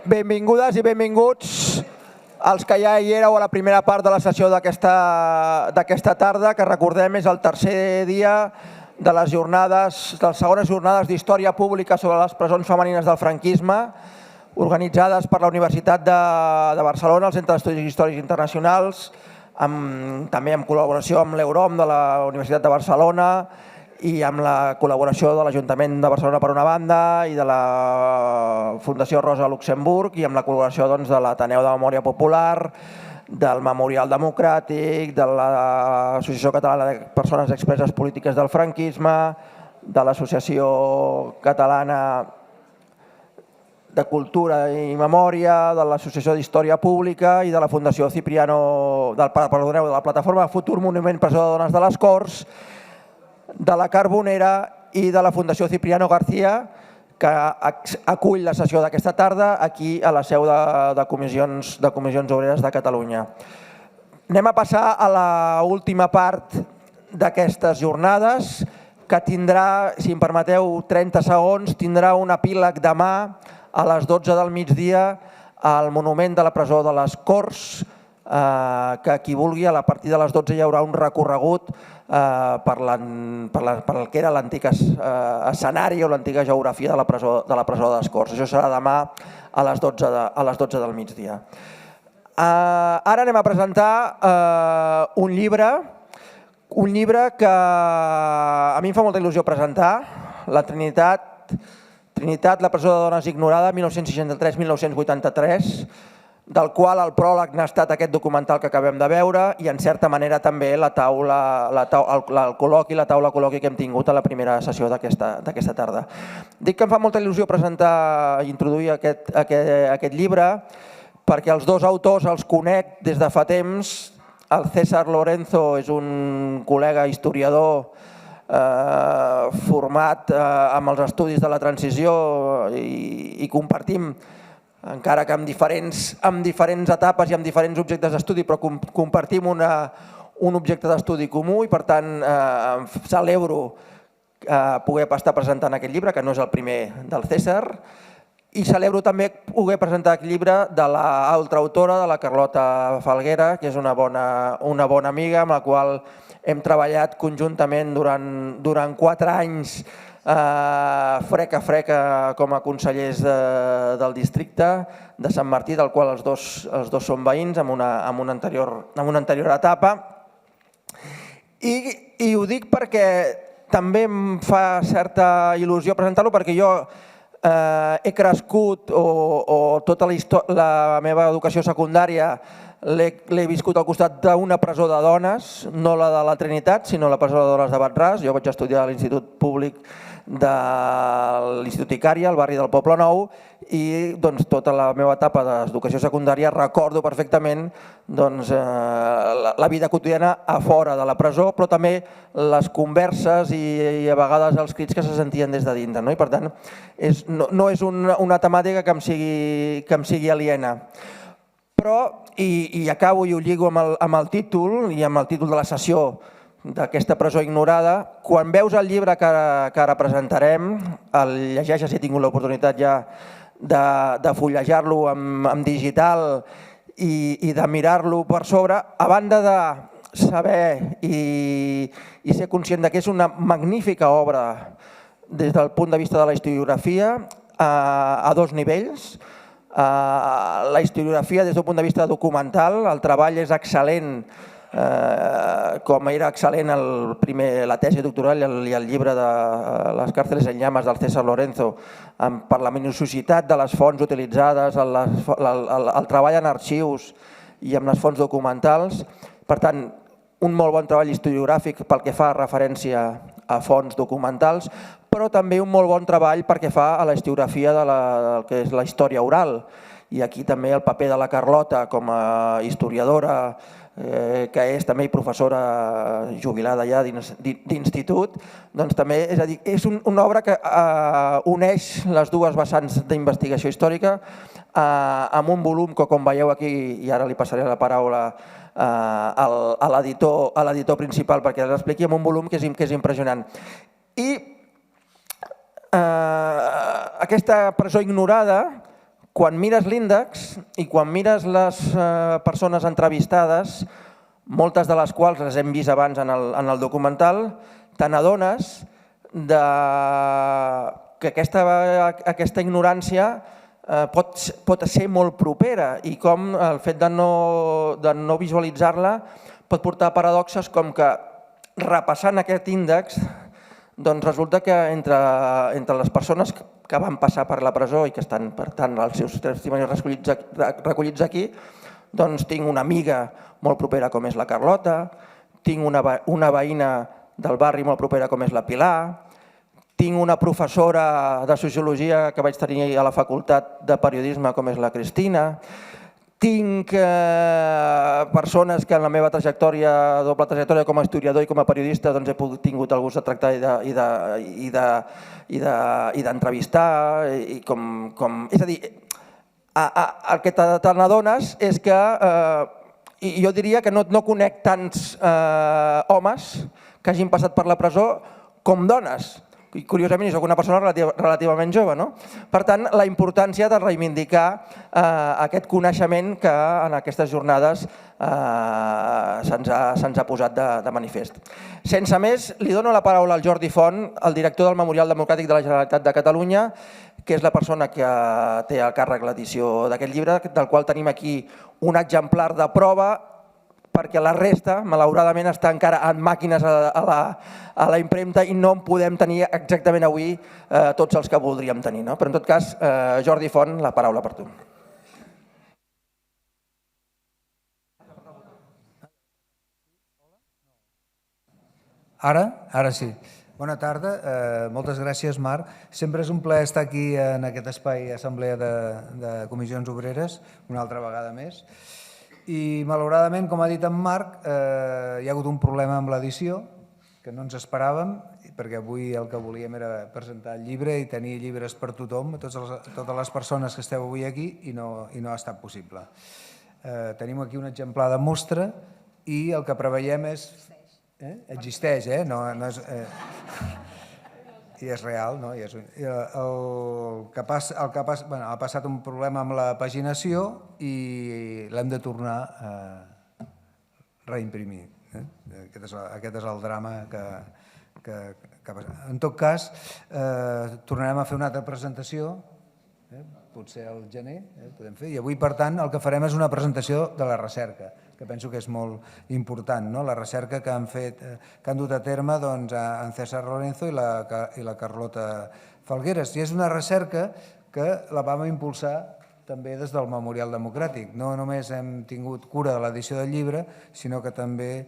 Benvingudes i benvinguts als que ja hi éreu a la primera part de la sessió d'aquesta tarda, que recordem és el tercer dia de les segones jornades d'Història Pública sobre les presons femenines del franquisme, organitzades per la Universitat de Barcelona, el Centre d'Estudis Històrics Internacionals, també en col·laboració amb l'Eurom de la Universitat de Barcelona i amb la col·laboració de l'Ajuntament de Barcelona per una banda i de la Fundació Rosa Luxemburg i amb la col·laboració de l'Ateneu de Memòria Popular, del Memorial Democràtic, de l'Associació Catalana de Persones Expreses Polítiques del Franquisme, de l'Associació Catalana de Cultura i Memòria, de l'Associació d'Història Pública i de la Fundació Cipriano, de la Plataforma Futur Monument Presó de Dones de les Corts, de la Carbonera i de la Fundació Cipriano García, que acull la sessió d'aquesta tarda aquí a la seu de Comissions Obreres de Catalunya. Anem a passar a l'última part d'aquestes jornades, que tindrà, si em permeteu 30 segons, tindrà un epíleg demà a les 12 del migdia al monument de la presó de les Corts, que qui vulgui, a partir de les 12 hi haurà un recorregut per el que era l'antic escenari o l'antiga geografia de la presó de les Corts. Això serà demà a les 12 del migdia. Ara anem a presentar un llibre que a mi em fa molta il·lusió presentar, La Trinitat, la presó de dones ignorada, 1963-1983, del qual el pròleg n'ha estat aquest documental que acabem de veure i, en certa manera, també el col·loqui que hem tingut a la primera sessió d'aquesta tarda. Dic que em fa molta il·lusió presentar i introduir aquest llibre perquè els dos autors els conec des de fa temps. El César Lorenzo és un col·lega historiador format amb els estudis de la transició i compartim, encara que amb diferents etapes i amb diferents objectes d'estudi, però compartim un objecte d'estudi comú i, per tant, celebro poder estar presentant aquest llibre, que no és el primer del César, i celebro també poder presentar aquest llibre de l'altra autora, de la Carlota Falguera, que és una bona amiga amb la qual hem treballat conjuntament durant 4 anys frec a frec com a consellers del districte de Sant Martí, del qual els dos són veïns en una anterior etapa. I ho dic perquè també em fa certa il·lusió presentar-lo, perquè jo he crescut o tota la meva educació secundària l'he viscut al costat d'una presó de dones, no la de la Trinitat, sinó la presó de dones de Bat-ras. Jo vaig estudiar a l'Institut Públic de l'Institut Icària, al barri del Poble Nou, i tota la meva etapa d'educació secundària recordo perfectament la vida quotidiana a fora de la presó, però també les converses i a vegades els crits que se sentien des de dintre. I, per tant, no és una temàtica que em sigui aliena. Però, i acabo i ho lligo amb el títol i amb el títol de la sessió d'aquesta presó ignorada, quan veus el llibre que ara presentarem, el llegeixes, he tingut l'oportunitat ja de fullejar-lo en digital i de mirar-lo per sobre, a banda de saber i ser conscient que és una magnífica obra des del punt de vista de la historiografia a 2 nivells. La historiografia des del punt de vista documental, el treball és excel·lent, com era excel·lent la tesi doctoral i el llibre de Les cárceles en llamas del César Lorenzo, per la minuciositat de les fonts utilitzades, el treball en arxius i amb les fonts documentals. Per tant, un molt bon treball historiogràfic pel que fa referència a fonts documentals, però també un molt bon treball perquè fa a la historiografia del que és la història oral. I aquí també el paper de la Carlota com a historiadora, que és també professora jubilada ja d'institut, doncs també és una obra que uneix les dues vessants d'investigació històrica amb un volum que, com veieu aquí, i ara li passaré la paraula a l'editor principal perquè l'expliqui, amb un volum que és impressionant. I aquesta presó ignorada quan mires l'índex i quan mires les persones entrevistades, moltes de les quals les hem vist abans en el documental, te n'adones que aquesta ignorància pot ser molt propera i com el fet de no visualitzar-la pot portar a paradoxes com que repassant aquest índex doncs resulta que entre les persones que van passar per la presó i que estan, per tant, els seus testimonis recollits aquí, doncs tinc una amiga molt propera com és la Carlota, tinc una veïna del barri molt propera com és la Pilar, tinc una professora de sociologia que vaig tenir a la facultat de periodisme com és la Cristina, tinc persones que en la meva trajectòria, doble trajectòria com a historiador i com a periodista, doncs he tingut el gust de tractar i d'entrevistar. És a dir, el que te n'adones és que jo diria que no conec tants homes que hagin passat per la presó com dones. I curiosament, soc una persona relativament jove. Per tant, la importància de reivindicar aquest coneixement que en aquestes jornades se'ns ha posat de manifest. Sense més, li dono la paraula al Jordi Font, el director del Memorial Democràtic de la Generalitat de Catalunya, que és la persona que té a càrrec l'edició d'aquest llibre, del qual tenim aquí un exemplar de prova, perquè la resta, malauradament, està encara en màquines a la impremta i no en podem tenir exactament avui tots els que voldríem tenir. Però en tot cas, Jordi Font, la paraula per tu. Ara sí. Bona tarda, moltes gràcies, Marc. Sempre és un plaer estar aquí en aquest espai Assemblea de Comissions Obreres, una altra vegada més. I malauradament, com ha dit en Marc, hi ha hagut un problema amb l'edició que no ens esperàvem, perquè avui el que volíem era presentar el llibre i tenir llibres per tothom, totes les persones que esteu avui aquí, i no ha estat possible. Tenim aquí un exemplar de mostra i el que preveiem és... Existeix, no és... I és real, no? Ha passat un problema amb la paginació i l'hem de tornar a reimprimir. Aquest és el drama que passa. En tot cas, tornarem a fer una altra presentació, potser al gener podem fer, i avui, per tant, el que farem és una presentació de la recerca, que penso que és molt important, la recerca que han dut a terme en César Lorenzo i la Carlota Falgueres. I és una recerca que la vam impulsar també des del Memorial Democràtic. No només hem tingut cura de l'edició del llibre, sinó que també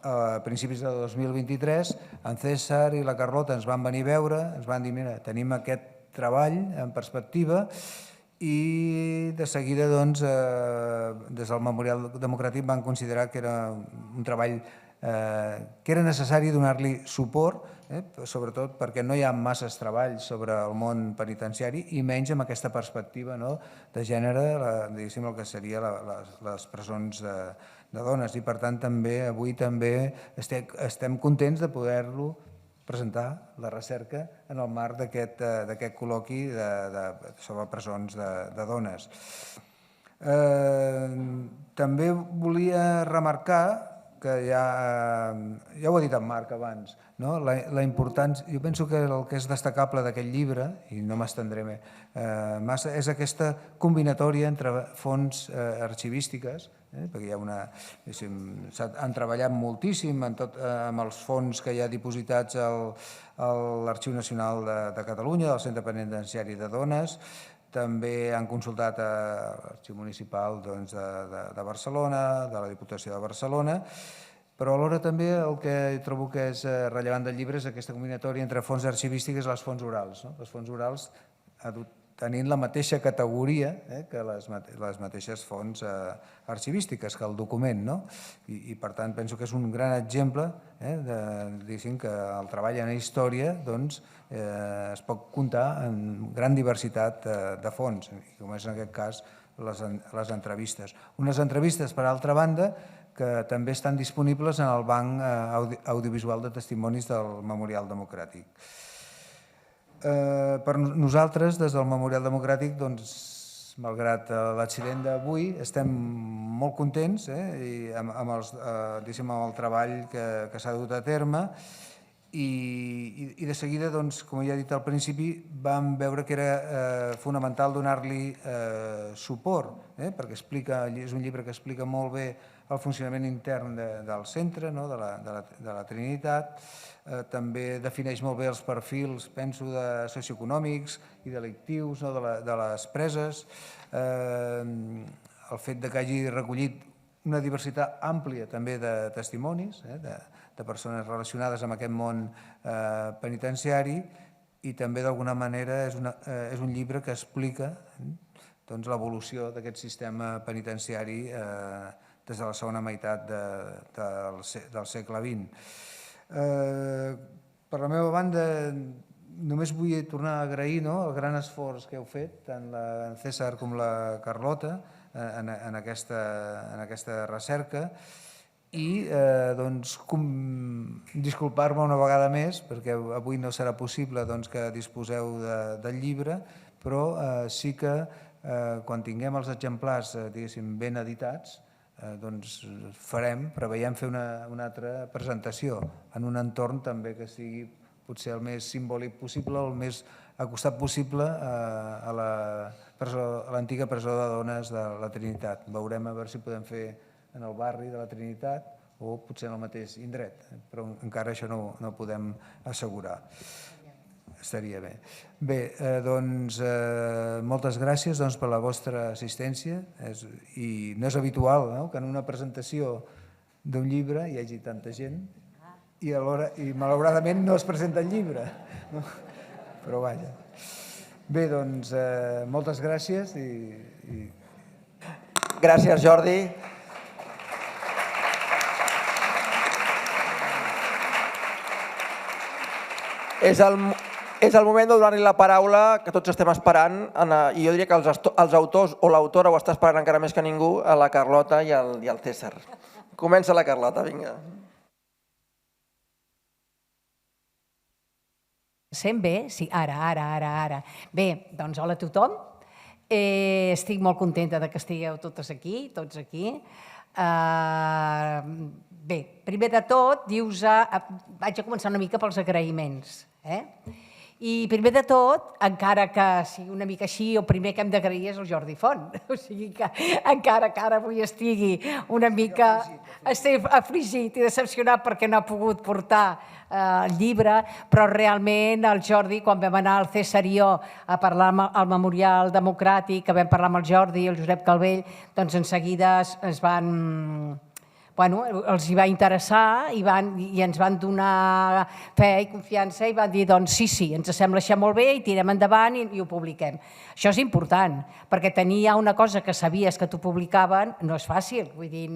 a principis de 2023 en César i la Carlota ens van venir a veure, ens van dir, mira, tenim aquest treball en perspectiva, i de seguida des del Memorial Democràtic van considerar que era un treball que era necessari donar-li suport, sobretot perquè no hi ha masses treballs sobre el món penitenciari i menys amb aquesta perspectiva de gènere, diguéssim, el que serien les presons de dones. I per tant, avui també estem contents de poder-lo presentar la recerca en el marc d'aquest col·loqui sobre presons de dones. També volia remarcar, que ja ho ha dit en Marc abans, la importància, jo penso que el que és destacable d'aquest llibre, i no m'estendré massa, és aquesta combinatòria entre fonts arxivístiques, perquè han treballat moltíssim amb els fons que hi ha dipositats a l'Arxiu Nacional de Catalunya, del Centre Penitenciari de Dones, també han consultat l'Arxiu Municipal de Barcelona, de la Diputació de Barcelona, però alhora també el que trobo que és rellevant del llibre és aquesta combinatòria entre fonts arxivístiques i les fonts orals. Les fonts orals tenint la mateixa categoria que les mateixes fonts arxivístiques, que el document. I per tant penso que és un gran exemple que el treball en història es pot comptar en gran diversitat de fonts, com és en aquest cas les entrevistes. Unes entrevistes, per altra banda, que també estan disponibles en el Banc Audiovisual de Testimonis del Memorial Democràtic. Per nosaltres, des del Memorial Democràtic, malgrat l'accident d'avui, estem molt contents amb el treball que s'ha dut a terme i de seguida, com ja he dit al principi, vam veure que era fonamental donar-li suport, perquè és un llibre que explica molt bé el funcionament intern del centre, de la Trinitat, també defineix molt bé els perfils, penso, socioeconòmics i delictius de les preses, el fet que hagi recollit una diversitat àmplia també de testimonis, de persones relacionades amb aquest món penitenciari, i també d'alguna manera és un llibre que explica l'evolució d'aquest sistema penitenciari des de la segona meitat del segle XX. Per la meva banda, només vull tornar a agrair el gran esforç que heu fet, tant en César com la Carlota, en aquesta recerca, i disculpar-me una vegada més, perquè avui no serà possible que disposeu del llibre, però sí que quan tinguem els exemplars ben editats, preveiem fer una altra presentació en un entorn també que sigui potser el més simbòlic possible, el més acostat possible a l'antiga presó de dones de la Trinitat. Veurem a veure si podem fer en el barri de la Trinitat o potser en el mateix indret, però encara això no ho podem assegurar. Estaria bé. Bé, moltes gràcies per la vostra assistència, i no és habitual que en una presentació d'un llibre hi hagi tanta gent i malauradament no es presenta el llibre, però vaja. Bé, moltes gràcies i... Gràcies, Jordi. És el moment de donar-li la paraula que tots estem esperant, i jo diria que els autors o l'autora ho està esperant encara més que ningú, a la Carlota i al César. Comença la Carlota, vinga. Sent bé? Sí, ara. Bé, doncs hola a tothom. Estic molt contenta que estigueu tots aquí. Bé, primer de tot, vaig a començar una mica pels agraïments. I primer de tot, encara que sigui una mica així, el primer que hem d'agrair és el Jordi Font. O sigui que encara que ara avui estigui una mica afligit i decepcionat perquè no ha pogut portar el llibre, però realment el Jordi, quan vam anar al Cesarió a parlar al Memorial Democràtic, que vam parlar amb el Jordi i el Josep Calvell, doncs en seguida els hi va interessar i ens van donar fe i confiança i van dir, doncs sí, ens sembla això molt bé i tirem endavant i ho publiquem. Això és important, perquè tenir ja una cosa que sabies que t'ho publicaven no és fàcil. Vull dir,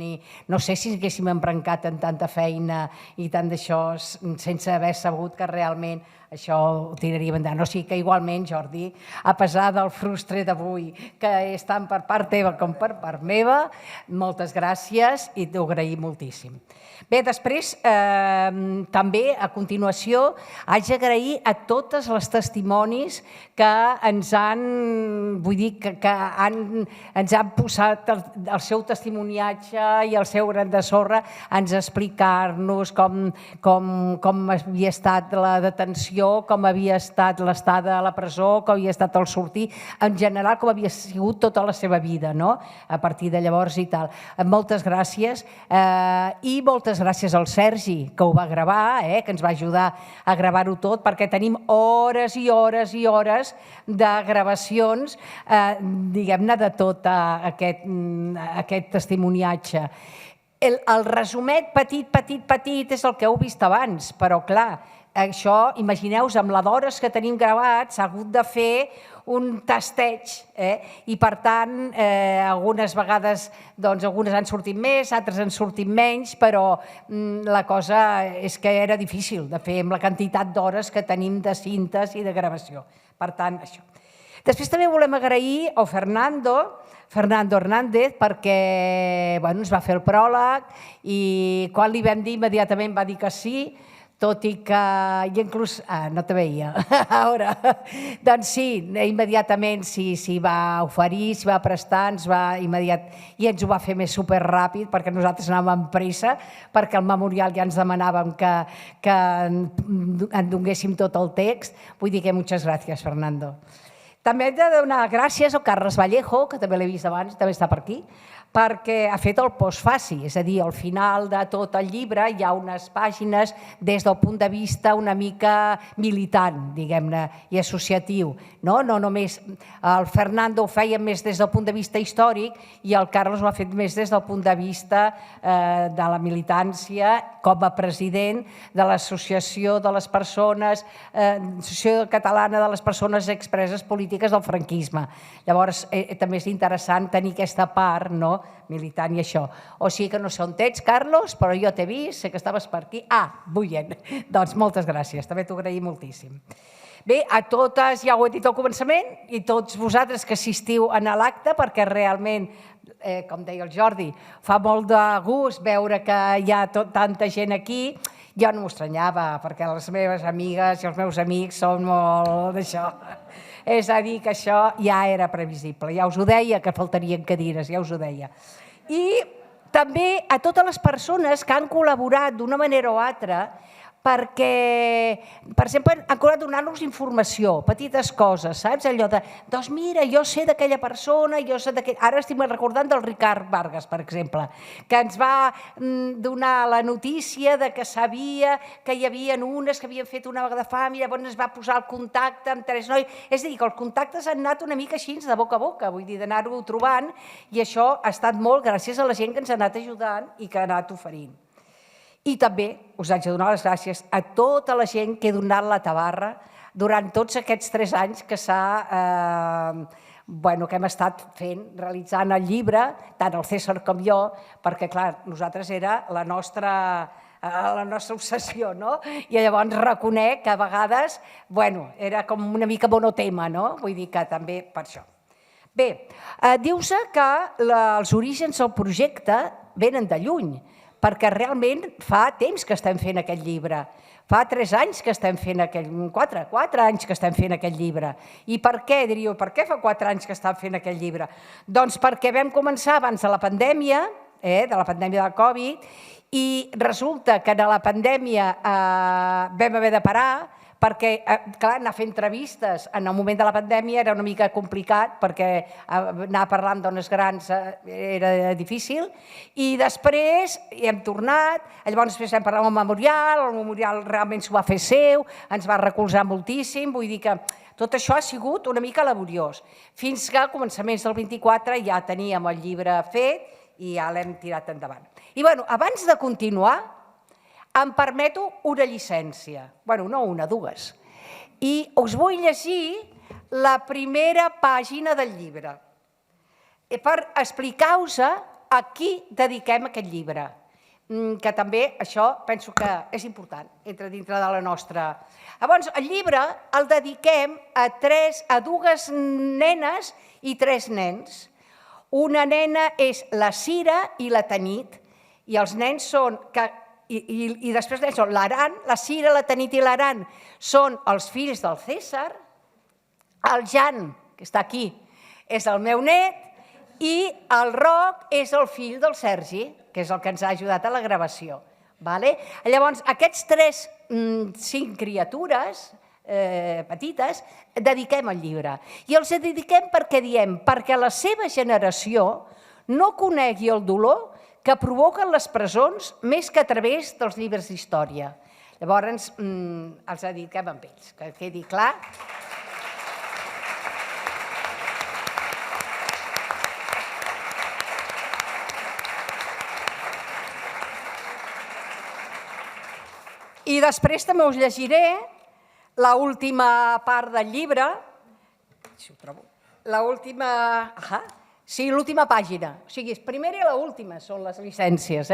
no sé si haguéssim embrancat en tanta feina i tant d'això sense haver sabut que realment això ho tiraríem endavant. O sigui que igualment, Jordi, a pesar del frustre d'avui, que és tant per part teva com per part meva, moltes gràcies i t'ho agraïm moltíssim. Bé, després, també, a continuació, haig d'agrair a totes les testimonis que ens han posat el seu testimoniatge i el seu gran de sorra a explicar-nos com havia estat la detenció, com havia estat l'estada a la presó, com havia estat el sortir, en general com havia sigut tota la seva vida, a partir de llavors i tal. Moltes gràcies i moltes gràcies al Sergi, que ho va gravar, que ens va ajudar a gravar-ho tot, perquè tenim hores i hores i hores de gravacions, diguem-ne, de tot aquest testimoniatge. El resumet petit és el que heu vist abans, però clar, això, imagineu-vos, amb la d'hores que tenim gravat, s'ha hagut de fer un tasteig i, per tant, algunes vegades algunes han sortit més, altres han sortit menys, però la cosa és que era difícil de fer amb la quantitat d'hores que tenim de cintes i de gravació. Per tant, això. Després també volem agrair a Fernando Hernández, perquè ens va fer el pròleg i quan li vam dir immediatament va dir que sí. tot i que inclús... no te veia. Ara. Doncs sí, immediatament s'hi va oferir, s'hi va prestar, i ens ho va fer més superràpid perquè nosaltres anàvem amb pressa, perquè el memorial ja ens demanàvem que en donéssim tot el text. Vull dir que moltes gràcies, Fernando. També hem de donar gràcies al Carles Vallejo, que també l'he vist abans, també està per aquí, perquè ha fet el postfaci, és a dir, al final de tot el llibre hi ha unes pàgines des del punt de vista una mica militant, diguem-ne, i associatiu. No només el Fernando ho feia més des del punt de vista històric i el Carles ho ha fet més des del punt de vista de la militància com a president de l'Associació de les Persones, Associació Catalana de les Persones Expreses Polítiques del Franquisme. Llavors, també és interessant tenir aquesta part, no?, militant i això. O sigui que no sé on ets, Carlos, però jo t'he vist, sé que estaves per aquí. Buyen. Doncs moltes gràcies, també t'ho agraïm moltíssim. Bé, a totes, ja ho he dit al començament, i tots vosaltres que assistiu a l'acte, perquè realment, com deia el Jordi, fa molt de gust veure que hi ha tanta gent aquí. Jo no m'ho estranyava, perquè les meves amigues i els meus amics són molt d'això. És a dir, que això ja era previsible, ja us ho deia, que faltarien cadires, ja us ho deia. I també a totes les persones que han col·laborat d'una manera o altra perquè, per exemple, han col·laborat donant-nos informació, petites coses, saps? Allò de, doncs mira, jo sé d'aquella persona, jo sé d'aquell... Ara estic recordant del Ricard Vargas, per exemple, que ens va donar la notícia de que sabia que hi havia unes que havien fet una vaga de fam i llavors es va posar el contacte amb 3 nois. És a dir, que els contactes han anat una mica així, de boca a boca, vull dir, d'anar-ho trobant, i això ha estat molt gràcies a la gent que ens ha anat ajudant i que ha anat oferint. I també us haig de donar les gràcies a tota la gent que he donat la tabarra durant tots aquests 3 anys que que hem estat fent, realitzant el llibre, tant el César com jo, perquè, clar, nosaltres era la nostra obsessió, no? I llavors reconec que a vegades, era com una mica monotema, no? Vull dir que també per això. Bé, diu-se que els orígens del projecte venen de lluny, perquè realment fa temps que estem fent aquest llibre. Fa 3 anys que estem fent aquest... 4 anys que estem fent aquest llibre. I per què, diríeu, per què fa 4 anys que estem fent aquest llibre? Doncs perquè vam començar abans de la pandèmia, de la pandèmia del Covid, i resulta que de la pandèmia vam haver de parar, perquè, clar, anar a fer entrevistes en el moment de la pandèmia era una mica complicat, perquè anar parlant dones grans era difícil, i després hi hem tornat, llavors després vam parlar amb el memorial realment s'ho va fer seu, ens va recolzar moltíssim, vull dir que tot això ha sigut una mica laboriós, fins que a començaments del 24 ja teníem el llibre fet i ja l'hem tirat endavant. I abans de continuar, em permeto una llicència, no una, 2, i us vull llegir la primera pàgina del llibre per explicar-vos a qui dediquem aquest llibre, que també això penso que és important, entra dintre de la nostra... Llavors, el llibre el dediquem a 2 nenes i 3 nens. Una nena és la Cira i la Tanit, i els nens són... I després d'això, l'Aran, la Cira, la Tanit i l'Aran són els fills del César, el Jan, que està aquí, és el meu net, i el Roc és el fill del Sergi, que és el que ens ha ajudat a la gravació. Llavors, aquests 5 criatures petites dediquem al llibre. I els dediquem perquè diem, perquè la seva generació no conegui el dolor que provoquen les presons més que a través dels llibres d'història. Llavors, els dediquem amb ells, que quedi clar. I després també us llegiré l'última part del llibre, si ho trobo, l'última pàgina, o sigui, primera i l'última són les llicències.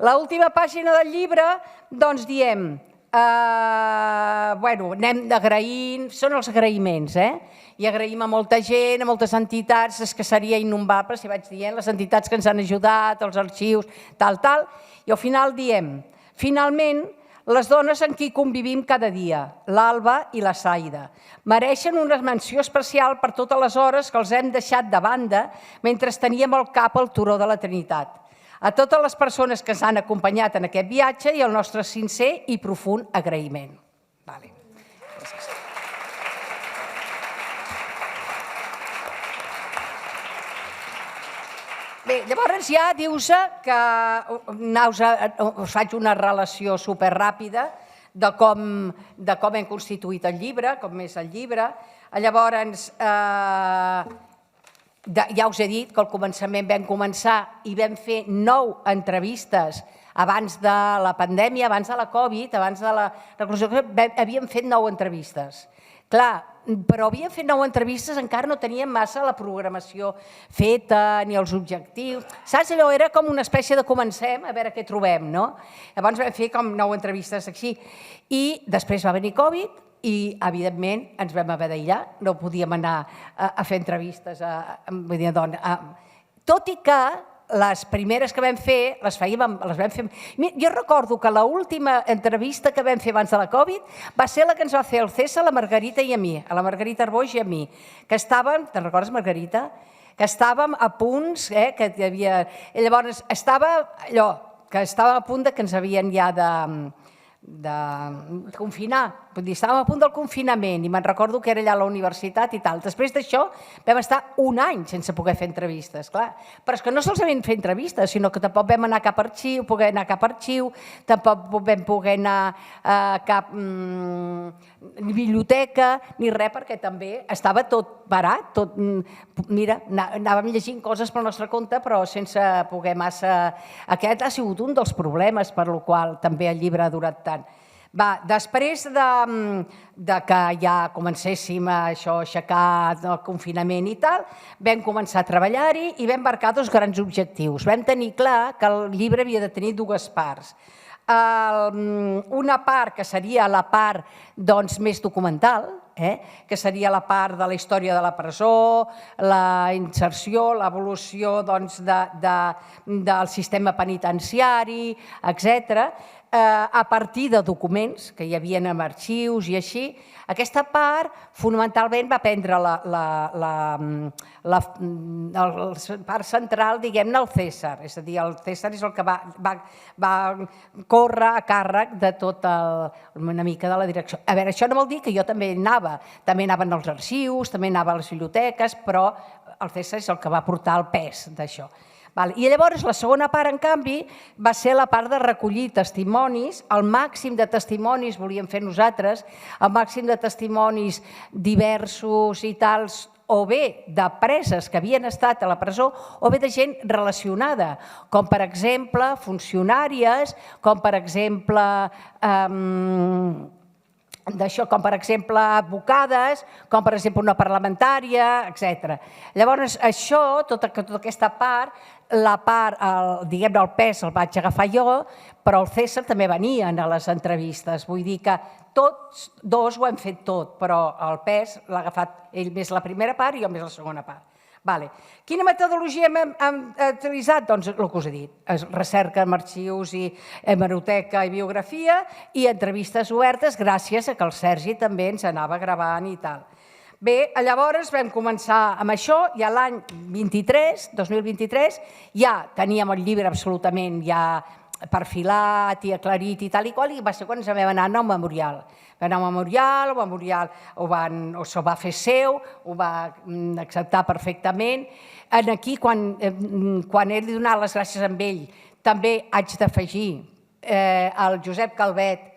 L'última pàgina del llibre, doncs diem, anem agraint, són els agraïments, i agraïm a molta gent, a moltes entitats, és que seria innombrable, si vaig dient, les entitats que ens han ajudat, els arxius, tal, i al final diem, finalment, les dones amb qui convivim cada dia, l'Alba i la Saida. Mereixen una menció especial per totes les hores que els hem deixat de banda mentre teníem al cap el turó de la Trinitat. A totes les persones que ens han acompanyat en aquest viatge i el nostre sincer i profund agraïment. Bé, llavors ja dius que us faig una relació superràpida de com hem constituït el llibre, com és el llibre. Llavors, ja us he dit que al començament vam començar i vam fer 9 entrevistes abans de la pandèmia, abans de la Covid, abans de la reclusió, havíem fet 9 entrevistes. Clar, però havíem fet 9 entrevistes, encara no teníem massa la programació feta ni els objectius. Saps? Allò era com una espècie de comencem a veure què trobem, no? Llavors vam fer com 9 entrevistes així. I després va venir Covid i, evidentment, ens vam haver d'aïllar. No podíem anar a fer entrevistes. Tot i que les primeres que vam fer, les vam fer... Jo recordo que l'última entrevista que vam fer abans de la Covid va ser la que ens va fer el César, la Margarita i a mi, a la Margarita Arboix i a mi, que estàvem, te'n recordes, Margarita? Que estàvem a punts, que hi havia... Llavors, estava allò, que estàvem a punt que ens havien ja de confinar. Vull dir, estàvem a punt del confinament i me'n recordo que era allà a la universitat i tal. Després d'això vam estar un any sense poder fer entrevistes, clar. Però és que no sols vam fer entrevistes, sinó que tampoc vam anar cap arxiu, tampoc vam poder anar a cap biblioteca, ni res, perquè també estava tot parat. Mira, anàvem llegint coses pel nostre compte, però sense poder massa... Aquest ha sigut un dels problemes per el qual també el llibre ha durat tant. Després de que ja comencéssim a aixecar el confinament i tal, vam començar a treballar-hi i vam marcar 2 grans objectius. Vam tenir clar que el llibre havia de tenir 2 parts. Una part que seria la part més documental, que seria la part de la història de la presó, la inserció, l'evolució del sistema penitenciari, etc., a partir de documents que hi havia en arxius i així. Aquesta part, fonamentalment, va prendre la part central, diguem-ne, el César. És a dir, el César és el que va córrer a càrrec de tota una mica de la direcció. A veure, això no vol dir que jo també anaven als arxius, també anava a les biblioteques, però el César és el que va portar el pes d'això. I llavors la segona part, en canvi, va ser la part de recollir testimonis, el màxim de testimonis volíem fer nosaltres, el màxim de testimonis diversos i tals, o bé de preses que havien estat a la presó, o bé de gent relacionada, com per exemple funcionàries, com per exemple com per exemple advocades, com per exemple una parlamentària, etc. Llavors, això, tota aquesta part, diguem-ne, el pes el vaig agafar jo, però el César també venien a les entrevistes. Vull dir que tots 2 ho hem fet tot, però el pes l'ha agafat ell més la primera part i jo més la segona part. Quina metodologia hem utilitzat? Doncs el que us he dit, recerca en arxius i hemeroteca i biografia i entrevistes obertes gràcies a que el Sergi també ens anava gravant i tal. Bé, llavors vam començar amb això i l'any 2023 ja teníem el llibre absolutament ja perfilat i aclarit i tal i qual, i va ser quan ens vam anar al Memorial. Vam anar al Memorial, el Memorial s'ho va fer seu, ho va acceptar perfectament. Aquí, quan he donat les gràcies a ell, també haig d'afegir el Josep Calvet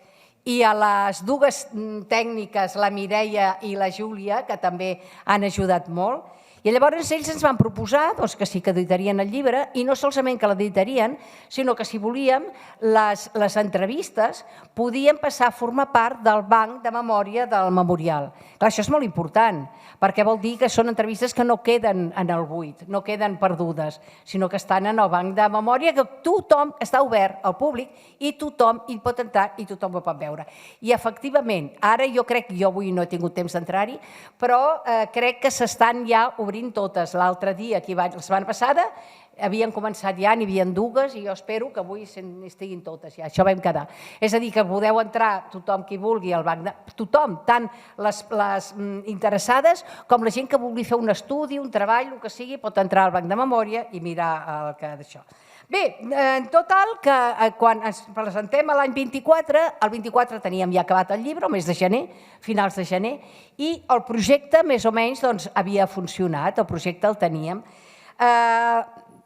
i a les 2 tècniques, la Mireia i la Júlia, que també han ajudat molt. I llavors ells ens van proposar que sí que editarien el llibre, i no solament que l'editarien, sinó que, si volíem, les entrevistes podien passar a formar part del banc de memòria del Memorial. Clar, això és molt important, perquè vol dir que són entrevistes que no queden en el buit, no queden perdudes, sinó que estan en el banc de memòria, que tothom està obert al públic i tothom hi pot entrar i tothom ho pot veure. I, efectivament, ara jo crec, jo avui no he tingut temps d'entrar-hi, però crec que s'estan ja obrint obrint totes. L'altre dia, la setmana passada, havien començat ja, n'hi havia dues, i jo espero que avui estiguin totes ja. Això vam quedar. És a dir, que podeu entrar tothom qui vulgui al banc, tothom, tant les interessades com la gent que vulgui fer un estudi, un treball, el que sigui, pot entrar al banc de memòria i mirar el que d'això. Bé, en total, que quan ens presentem l'any 24, el 24 teníem ja acabat el llibre, el mes de gener, finals de gener, i el projecte, més o menys, havia funcionat, el projecte el teníem.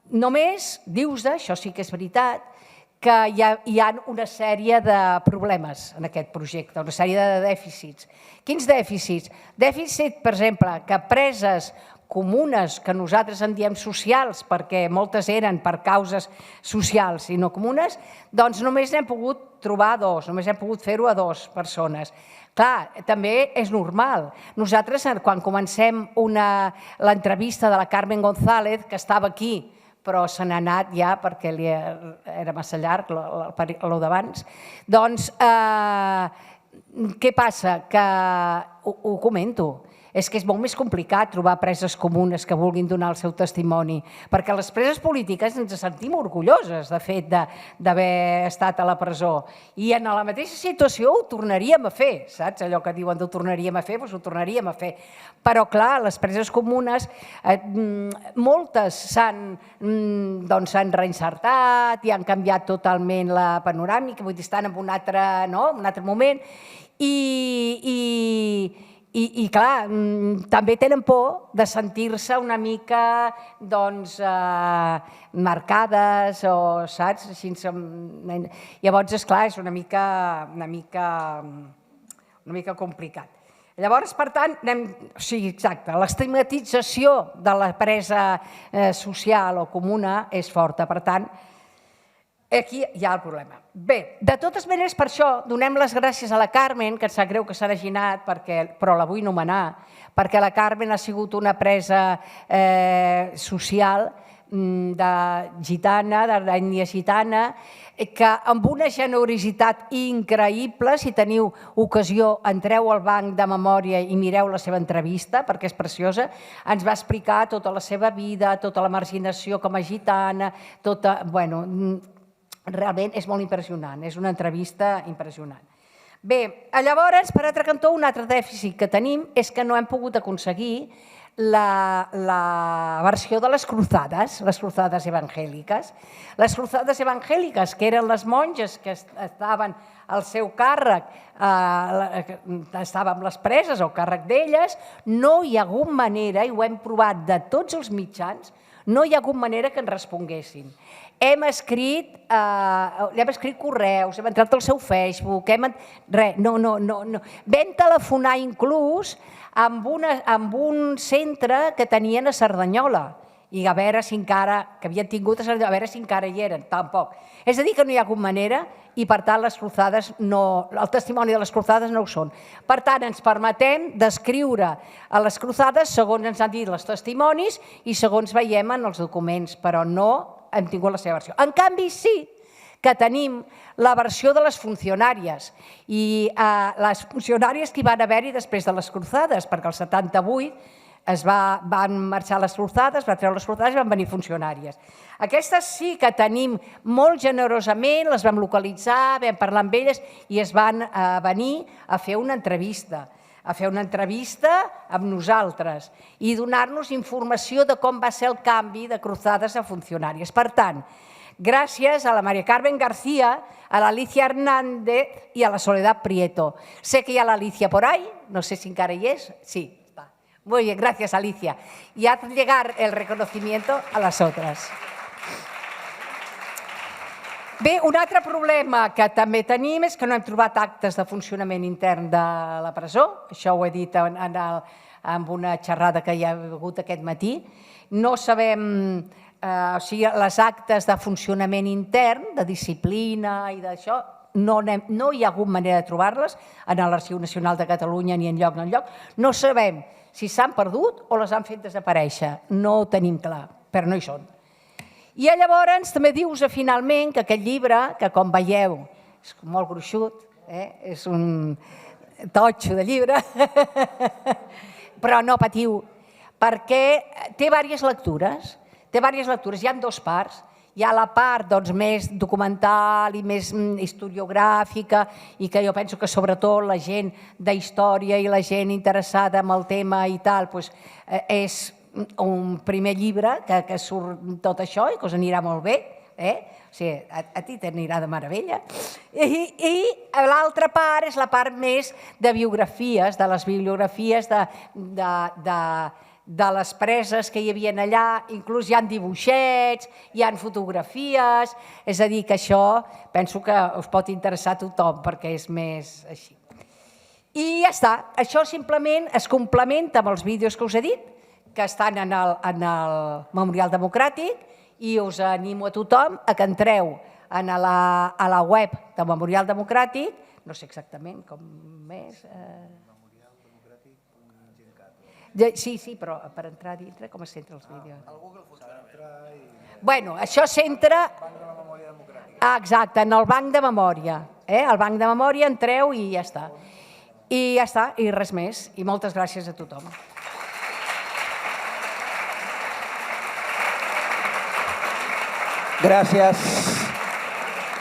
Només, dius-te, això sí que és veritat, que hi ha una sèrie de problemes en aquest projecte, una sèrie de dèficits. Quins dèficits? Dèficit, per exemple, que preses comunes, que nosaltres en diem socials, perquè moltes eren per causes socials i no comunes, doncs només n'hem pogut trobar dos, només hem pogut fer-ho a dues persones. Clar, també és normal. Nosaltres, quan comencem l'entrevista de la Carmen González, que estava aquí, però se n'ha anat ja perquè era massa llarg, el d'abans, doncs què passa? Que ho comento. És que és molt més complicat trobar preses comunes que vulguin donar el seu testimoni, perquè les preses polítiques ens sentim orgulloses, de fet, d'haver estat a la presó. I en la mateixa situació ho tornaríem a fer, saps? Allò que diuen ho tornaríem a fer, doncs ho tornaríem a fer. Però, clar, les preses comunes, moltes s'han reinsertat i han canviat totalment la panoràmica, vull dir, estan en un altre moment, i clar, també tenen por de sentir-se una mica marcades o, saps? Llavors, esclar, és una mica complicat. Llavors, per tant, sí, exacte, l'estigmatització de la presa social o comuna és forta, per tant, aquí hi ha el problema. Bé, de totes maneres, per això donem les gràcies a la Carmen, que em sap greu que se n'hagi anat, però la vull nomenar, perquè la Carmen ha sigut una presa social gitana, d'ètnia gitana, que amb una generositat increïble, si teniu ocasió, entreu al banc de memòria i mireu la seva entrevista, perquè és preciosa, ens va explicar tota la seva vida, tota la marginació com a gitana, realment és molt impressionant, és una entrevista impressionant. Bé, llavors, per altre cantó, un altre dèficit que tenim és que no hem pogut aconseguir la versió de les cruzadas evangèliques. Les cruzadas evangèliques, que eren les monges que estaven al seu càrrec, estaven les preses al càrrec d'elles, no hi ha hagut manera, i ho hem provat de tots els mitjans, no hi ha hagut manera que ens responguessin. Hem escrit correus, hem entrat al seu Facebook, vam telefonar inclús amb un centre que tenien a Cerdanyola, i a veure si encara, que havien tingut a Cerdanyola, a veure si encara hi eren, tampoc. És a dir, que no hi ha hagut manera i, per tant, el testimoni de les cruzades no ho són. Per tant, ens permetem descriure a les cruzades segons ens han dit els testimonis i segons veiem en els documents, però no hem tingut la seva versió. En canvi, sí que tenim la versió de les funcionàries, i les funcionàries que hi van haver-hi després de les cruzades, perquè el 78 van marxar les cruzades, van treure les cruzades i van venir funcionàries. Aquestes sí que tenim molt generosament, les vam localitzar, vam parlar amb elles i es van venir a fer una entrevista amb nosaltres i donar-nos informació de com va ser el canvi de cruzades a funcionàries. Per tant, gràcies a la María Carmen García, a la Alicia Hernández i a la Soledad Prieto. Sé que hi ha la Alicia por ahí, no sé si encara hi és. Sí, está. Muy bien, gracias Alicia. Y haz llegar el reconocimiento a las otras. Bé, un altre problema que també tenim és que no hem trobat actes de funcionament intern de la presó. Això ho he dit en una xerrada que hi ha hagut aquest matí. No sabem, les actes de funcionament intern, de disciplina i d'això, no hi ha hagut manera de trobar-les en l'Arxiu Nacional de Catalunya ni enlloc. No sabem si s'han perdut o les han fet desaparèixer. No ho tenim clar, però no hi són. I llavors també dius finalment que aquest llibre, que com veieu és molt gruixut, és un totxo de llibre, però no patiu, perquè té diverses lectures. Hi ha dues parts. Hi ha la part més documental i més historiogràfica i que jo penso que sobretot la gent d'història i la gent interessada en el tema i tal és un primer llibre que surt tot això i que us anirà molt bé. O sigui, a ti t'anirà de meravella. I l'altra part és la part més de biografies, de les bibliografies de les preses que hi havia allà, inclús hi ha dibuixets, hi ha fotografies, és a dir, que això penso que us pot interessar a tothom perquè és més així. I ja està, això simplement es complementa amb els vídeos que us he dit, que estan en el Memorial Democràtic, i us animo a tothom a que entreu a la web del Memorial Democràtic, no sé exactament com és... Sí, però per entrar dintre, com es centra els vídeos? El Google funciona bé. Bueno, això s'entra... Exacte, en el banc de memòria. Al banc de memòria entreu i ja està. I ja està, i res més. I moltes gràcies a tothom. Gràcies.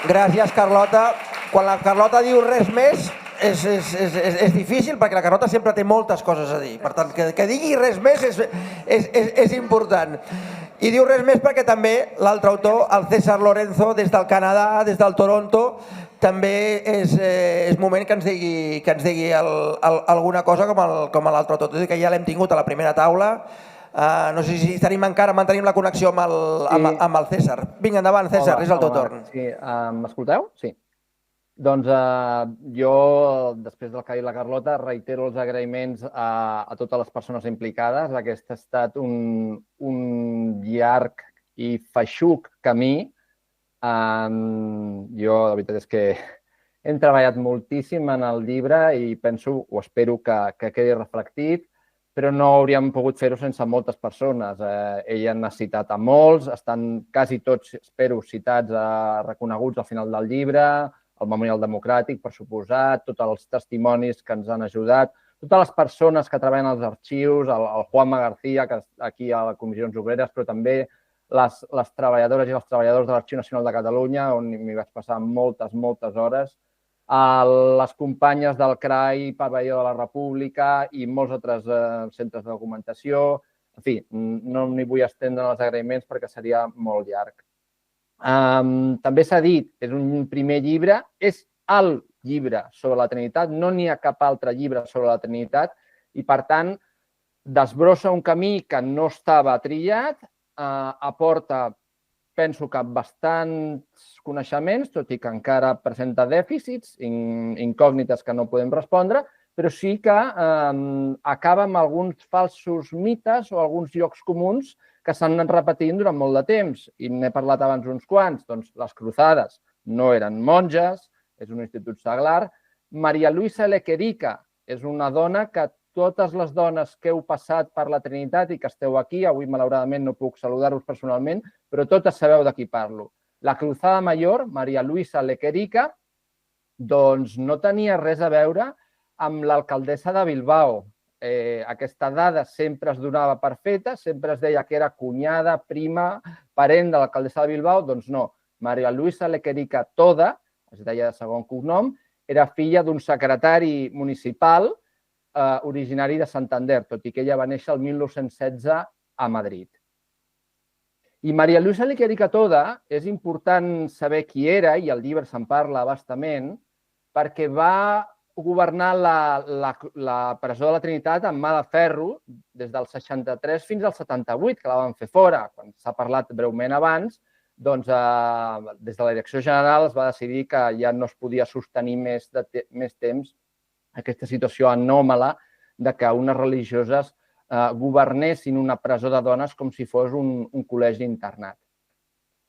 Gràcies, Carlota. Quan la Carlota diu res més, és difícil perquè la Carlota sempre té moltes coses a dir. Per tant, que digui res més és important. I diu res més perquè també l'altre autor, el César Lorenzo, des del Canadà, des del Toronto, també és moment que ens digui alguna cosa com l'altre autor. Tot i que ja l'hem tingut a la primera taula, no sé si mantenim la connexió amb el César. Vinga, endavant, César, és el teu torn. M'escolteu? Sí. Doncs jo, després del que ha dit la Carlota, reitero els agraïments a totes les persones implicades. Aquest ha estat un llarg i feixuc camí. Jo, la veritat és que hem treballat moltíssim en el llibre i penso, o espero que quedi reflectit, però no hauríem pogut fer-ho sense moltes persones. Ella n'ha citat a molts, estan quasi tots, espero, citats, reconeguts al final del llibre, el Memorial Democràtic, per suposat, tots els testimonis que ens han ajudat, totes les persones que treballen als arxius, el Juanma García, que està aquí a la Comissions Obreres, però també les treballadores i els treballadors de l'Arxiu Nacional de Catalunya, on m'hi vaig passar moltes hores, les companyes del CRAI, Pavelló de la República i molts altres centres de documentació. En fi, no m'hi vull estendre en els agraïments perquè seria molt llarg. També s'ha dit, és un primer llibre, és el llibre sobre la Trinitat, no n'hi ha cap altre llibre sobre la Trinitat i, per tant, desbrossa un camí que no estava trillat, aporta, penso que bastants coneixements, tot i que encara presenta dèficits, incògnites que no podem respondre, però sí que acaba amb alguns falsos mites o alguns llocs comuns que s'han anat repetint durant molt de temps. I n'he parlat abans uns quants. Doncs les Cruzades no eren monges, és un institut seglar. Maria Luisa Lequerica és una dona que totes les dones que heu passat per la Trinitat i que esteu aquí, avui malauradament no puc saludar-vos personalment, però totes sabeu de qui parlo. La Cruzada Mayor, Maria Luisa Lequerica, doncs no tenia res a veure amb l'alcaldessa de Bilbao. Aquesta dada sempre es donava per feta, sempre es deia que era cunyada, prima, parent de l'alcaldessa de Bilbao, doncs no. Maria Luisa Lequerica Toda, es deia de segon cognom, era filla d'un secretari municipal originari de Santander, tot i que ella va néixer el 1916 a Madrid. I Maria Luisa Lequerica Toda és important saber qui era, i el llibre se'n parla bastament, perquè va governar la presó de la Trinitat amb mà de ferro des del 63 fins al 78, que la van fer fora. Quan s'ha parlat breument abans, doncs des de la Direcció General es va decidir que ja no es podia sostenir més temps aquesta situació anòmala de que unes religioses governessin una presó de dones com si fos un col·legi internat.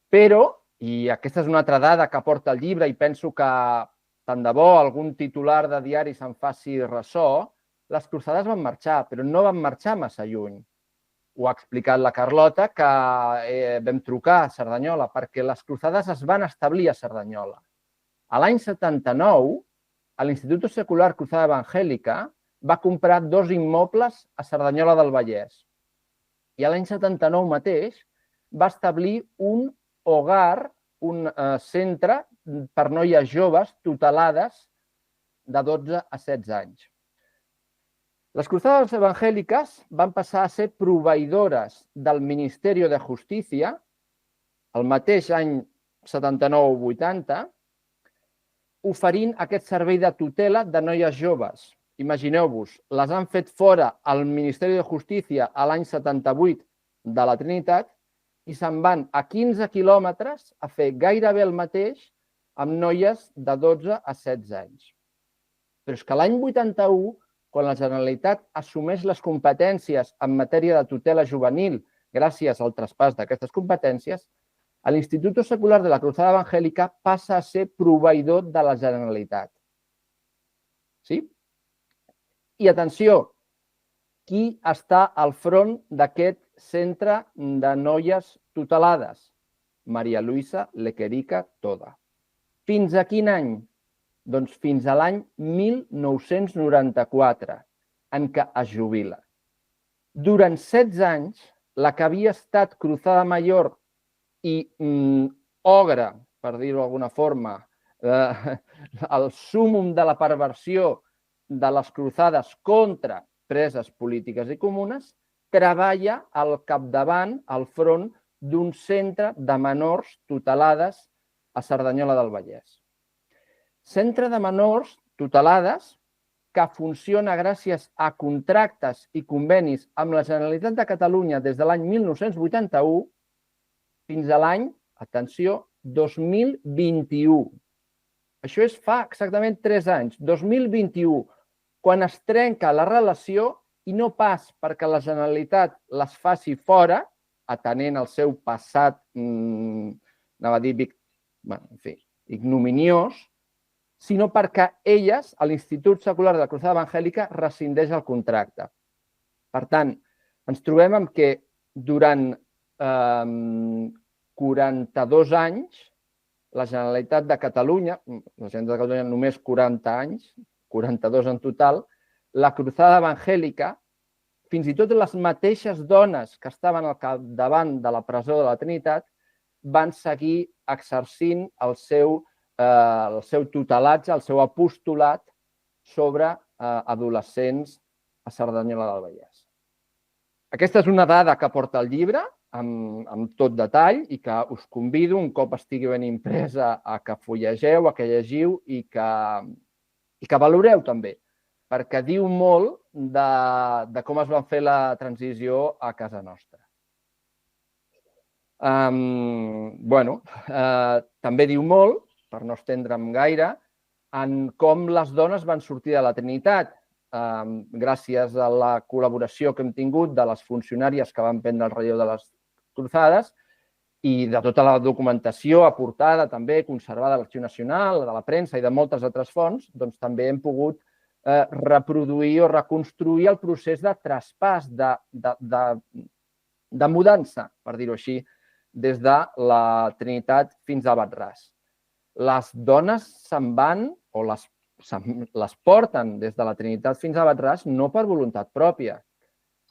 Però, i aquesta és una altra dada que aporta el llibre i penso que tant de bo algun titular de diari se'n faci ressò, les Cruzades van marxar, però no van marxar massa lluny. Ho ha explicat la Carlota, que vam trucar a Cerdanyola perquè les Cruzades es van establir a Cerdanyola. A l'any 79, l'Instituto Secular Cruzada Evangélica va comprar 2 immobles a Cerdanyola del Vallès. I a l'any 79 mateix va establir un hogar, un centre per noies joves tutelades de 12 a 16 anys. Les Cruzadas Evangélicas van passar a ser proveïdores del Ministeri de Justícia el mateix any 79-80, oferint aquest servei de tutela de noies joves. Imagineu-vos, les han fet fora al Ministeri de Justícia a l'any 78 de la Trinitat i se'n van a 15 quilòmetres a fer gairebé el mateix amb noies de 12 a 16 anys. Però és que l'any 81, quan la Generalitat assumeix les competències en matèria de tutela juvenil gràcies al traspàs d'aquestes competències, l'Instituto Secular de la Cruzada Evangélica passa a ser proveïdor de la Generalitat. Sí? I atenció, qui està al front d'aquest centre de noies tutelades? María Luisa Lequerica Toda. Fins a quin any? Doncs fins a l'any 1994, en què es jubila. Durant 16 anys, la que havia estat Cruzada Mayor i ogre, per dir-ho d'alguna forma, el súmum de la perversió de les cruzades contra preses polítiques i comunes, treballa al capdavant, al front d'un centre de menors tutelades a Cerdanyola del Vallès. Centre de menors tutelades que funciona gràcies a contractes i convenis amb la Generalitat de Catalunya des de l'any 1981 fins a l'any, atenció, 2021. Això és fa exactament 3 anys, 2021, quan es trenca la relació i no pas perquè la Generalitat les faci fora, atenent el seu passat, anava a dir, ignominiós, sinó perquè elles, a l'Institut Secular de la Cruzada Evangélica, rescindeix el contracte. Per tant, ens trobem amb que durant 42 anys, la Generalitat de Catalunya, només 40 anys, 42 en total, la Cruzada Evangélica, fins i tot les mateixes dones que estaven al capdavant de la presó de la Trinitat, van seguir exercint el seu tutelatge, el seu apostolat sobre adolescents a Cerdanyola del Vallès. Aquesta és una dada que porta el llibre, amb tot detall, i que us convido, un cop estigui ben impresa, a que fullegeu, a que llegiu i que valoreu també, perquè diu molt de com es va fer la transició a casa nostra. També diu molt, per no estendre'm gaire, en com les dones van sortir de la Trinitat, gràcies a la col·laboració que hem tingut de les funcionàries que van prendre el relleu de les cruzades i de tota la documentació aportada també, conservada a l'Arxiu Nacional, de la premsa i de moltes altres fonts, doncs també hem pogut reproduir o reconstruir el procés de traspàs, de mudança, per dir-ho així, des de la Trinitat fins a Bat-ras. Les dones se'n van o les porten des de la Trinitat fins a Bat-ras no per voluntat pròpia,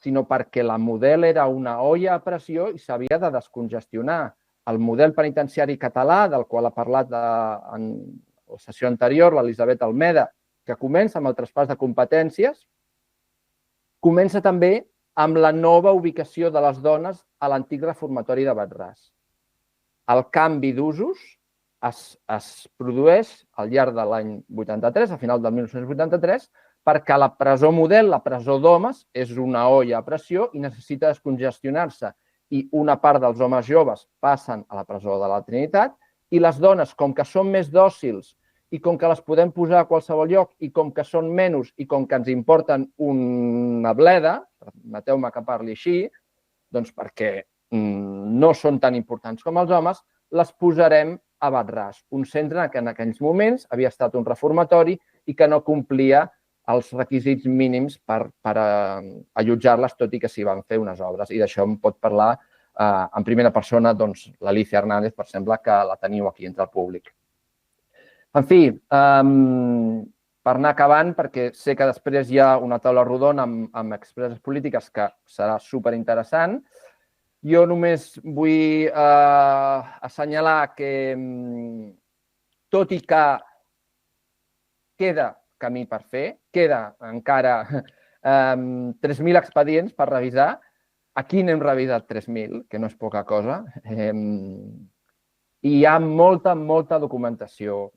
sinó perquè la model era una olla a pressió i s'havia de descongestionar. El model penitenciari català, del qual ha parlat en la sessió anterior l'Elisabet Almeda, que comença amb el traspàs de competències, comença també amb la nova ubicació de les dones a l'antic reformatori de Bat-ras. El canvi d'usos es produeix al llarg de l'any 83, a final del 1983, perquè la presó model, la presó d'homes, és una olla a pressió i necessita descongestionar-se. I una part dels homes joves passen a la presó de la Trinitat i les dones, com que són més dòcils i com que les podem posar a qualsevol lloc i com que són menys i com que ens importen una bleda, permeteu-me que parli així, doncs perquè no són tan importants com els homes, les posarem a Bat-ras, un centre que en aquells moments havia estat un reformatori i que no complia els requisits mínims per allotjar-les, tot i que s'hi van fer unes obres. I d'això em pot parlar en primera persona l'Alicia Hernández, per exemple, que la teniu aquí entre el públic. En fi, per anar acabant, perquè sé que després hi ha una taula rodona amb expresses polítiques que serà superinteressant. Jo només vull assenyalar que, tot i que queda camí per fer, queda encara 3.000 expedients per revisar, aquí n'hem revisat 3.000, que no és poca cosa, i hi ha molta documentació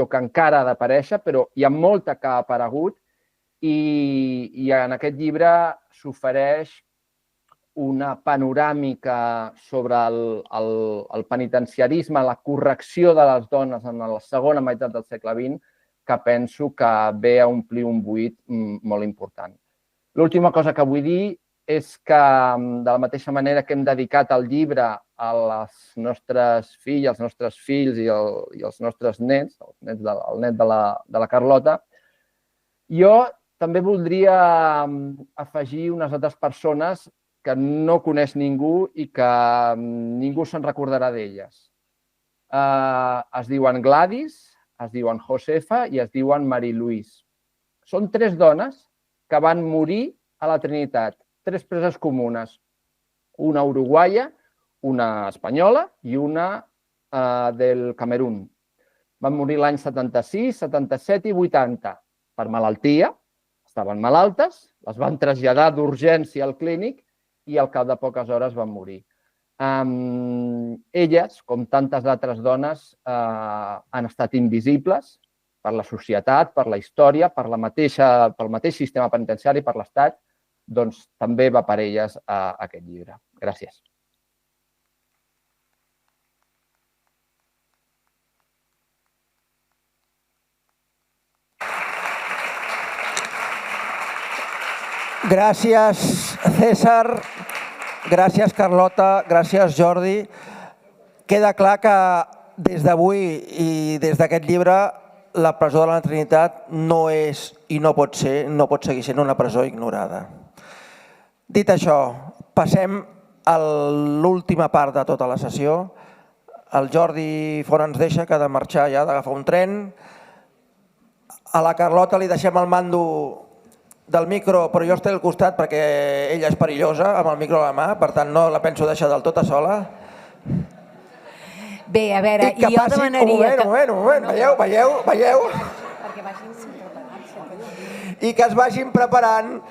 que encara ha d'aparèixer, però hi ha molta que ha aparegut i en aquest llibre s'ofereix una panoràmica sobre el penitenciarisme, la correcció de les dones en la segona meitat del segle XX, que penso que ve a omplir un buit molt important. L'última cosa que vull dir és que, de la mateixa manera que hem dedicat el llibre a les nostres filles, els nostres fills i els nostres nets, el net de la Carlota, jo també voldria afegir unes altres persones que no coneix ningú i que ningú se'n recordarà d'elles. Es diuen Gladys, es diuen Josefa i es diuen Marie-Louise. Són 3 dones que van morir a la Trinitat, 3 preses comunes, una uruguaia, una espanyola i una del Camerún. Van morir l'any 76, 77 i 80 per malaltia, estaven malaltes, les van traslladar d'urgència al clínic i al cap de poques hores van morir. Elles, com tantes altres dones, han estat invisibles per la societat, per la història, pel mateix sistema penitenciari, per l'Estat, doncs també va per elles aquest llibre. Gràcies. Gràcies, César. Gràcies, Carlota. Gràcies, Jordi. Queda clar que des d'avui i des d'aquest llibre la presó de la Trinitat no és i no pot seguir sent una presó ignorada. Dit això, passem a l'última part de tota la sessió. El Jordi fora ens deixa, que ha de marxar ja, d'agafar un tren. A la Carlota li deixem el mando del micro, però jo estic al costat perquè ella és perillosa, amb el micro a la mà, per tant no la penso deixar del tot a sola. Bé, a veure, jo demanaria... Un moment, veieu? I que es vagin preparant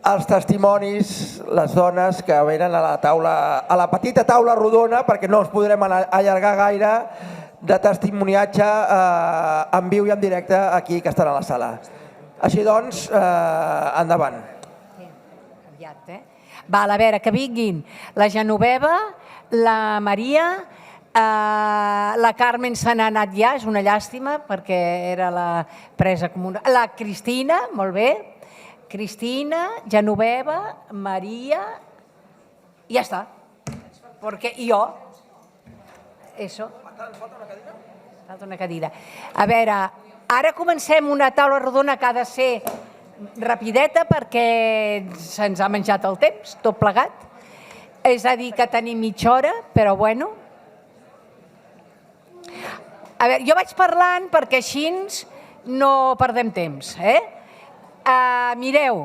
els testimonis, les dones que venen a la taula, a la petita taula rodona, perquè no ens podrem allargar gaire, de testimoniatge en viu i en directe aquí que estan a la sala. Així doncs, endavant. Val, a veure, que vinguin la Genoveva, la Maria, la Carmen se n'ha anat ja, és una llàstima, perquè era la presa comuna. La Cristina, molt bé. Cristina, Genoveva, Maria... I ja està. Perquè jo... Eso. Falta una cadira. A veure, ara comencem una taula rodona que ha de ser rapideta perquè se'ns ha menjat el temps, tot plegat. És a dir, que tenim mitja hora, però bueno. A veure, jo vaig parlant perquè així no perdem temps. Mireu,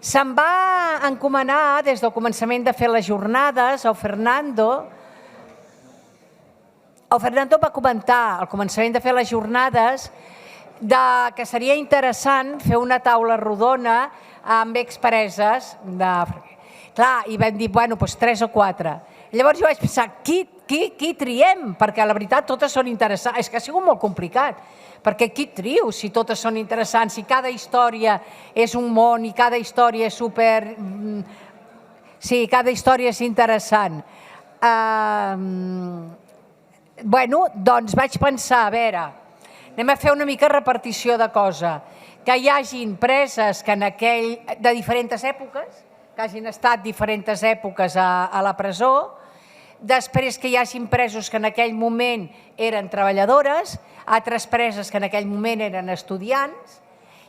se'n va encomanar des del començament de fer les jornades al Fernando. El Fernando va comentar al començament de fer les jornades que seria interessant fer una taula rodona amb expreses. Clar, i vam dir, bueno, doncs 3 o 4. Llavors jo vaig pensar, qui triem? Perquè la veritat totes són interessants. És que ha sigut molt complicat, perquè qui triu si totes són interessants, si cada història és un món i cada història és super... Sí, cada història és interessant. Bueno, doncs vaig pensar, a veure, anem a fer una mica repartició de cosa, que hi hagin preses que de diferents èpoques, que hagin estat diferents èpoques a la presó, després que hi hagin presos que en aquell moment eren treballadores, altres preses que en aquell moment eren estudiants,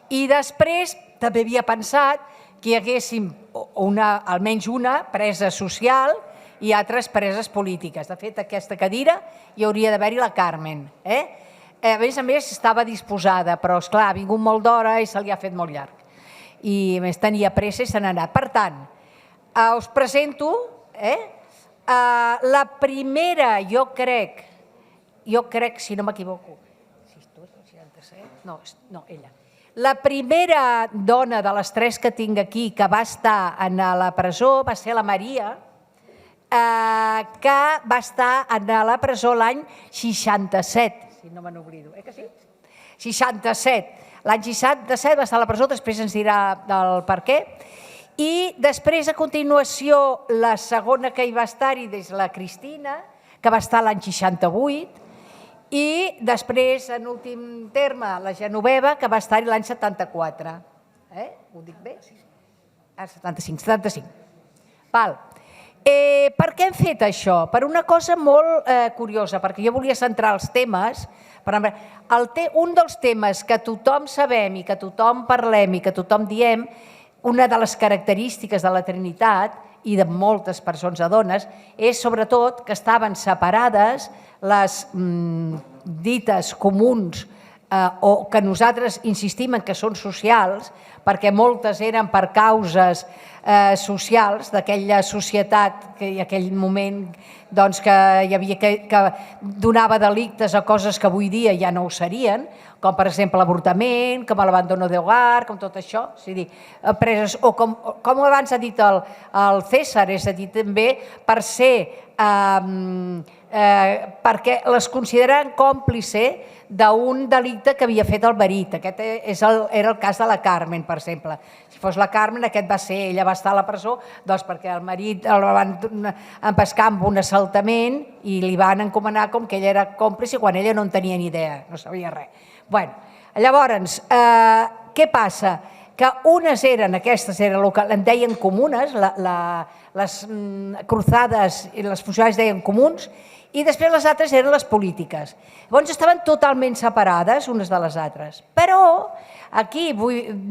i després també havia pensat que hi haguéssim almenys una presa social i altres preses polítiques. De fet, aquesta cadira hi hauria d'haver-hi la Carmen. A més, estava disposada, però, esclar, ha vingut molt d'hora i se li ha fet molt llarg. I, a més, tenia pressa i se n'ha anat. Per tant, us presento la primera, jo crec, si no m'equivoco, no, ella. La primera dona de les 3 que tinc aquí que va estar a la presó va ser la Maria, que va estar a la presó l'any 67, si no me n'oblido, que sí? 67. L'any 67 va estar a la presó, després ens dirà el per què. I després, a continuació, la segona que hi va estar-hi és la Cristina, que va estar l'any 68, i després, en últim terme, la Genoveva, que va estar-hi l'any 74. Ho dic bé? 75. Val. Per què hem fet això? Per una cosa molt curiosa, perquè jo volia centrar els temes. Un dels temes que tothom sabem i que tothom parlem i que tothom diem, una de les característiques de la Trinitat i de moltes persones dones, és sobretot que estaven separades les dites comuns o que nosaltres insistim en que són socials, perquè moltes eren per causes socials d'aquella societat que en aquell moment que hi havia que donava delictes a coses que avui dia ja no ho serien, com per exemple l'avortament, com l'abandono d'hogar, com tot això, preses, o com abans ha dit el César, és a dir, també per ser, perquè les consideren còmplice d'un delicte que havia fet el marit. Aquest era el cas de la Carmen, per exemple. Si fos la Carmen, aquest va ser, ella va estar a la presó perquè el marit el van empescar amb un assaltament i li van encomanar com que ella era còmplice quan ella no en tenia ni idea, no sabia res. Llavors, què passa? Que unes aquestes eren el que en deien comunes, les cruzades i les funcionaris deien comuns, i després les altres eren les polítiques. Llavors estaven totalment separades unes de les altres. Però aquí vull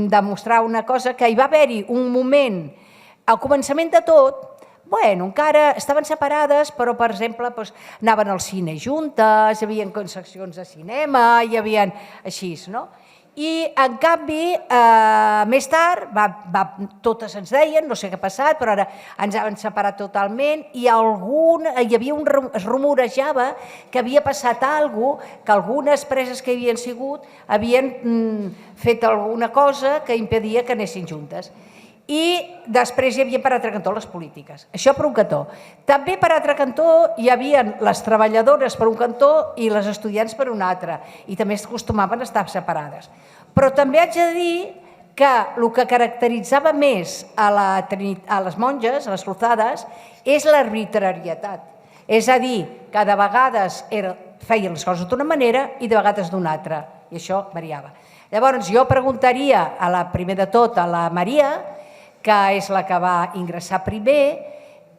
demostrar una cosa, que hi va haver-hi un moment, al començament de tot, encara estaven separades, però, per exemple, anaven al cine juntes, hi havia seccions de cinema, hi havia així, no? I, en canvi, més tard, totes ens deien, no sé què ha passat, però ara ens han separat totalment, i es rumorejava que havia passat alguna cosa, que algunes preses que hi havien sigut havien fet alguna cosa que impedia que anessin juntes. I després hi havia, per altre cantó, les polítiques. Això per un cantó. També, per altre cantó, hi havia les treballadores per un cantó i les estudiants per un altre, i també acostumaven a estar separades. Però també haig de dir que el que caracteritzava més a les monges, a les cruzades, és l'arbitrarietat. És a dir, que de vegades feien les coses d'una manera i de vegades d'una altra, i això variava. Llavors, jo preguntaria, primer de tot, a la Maria, que és la que va ingressar primer,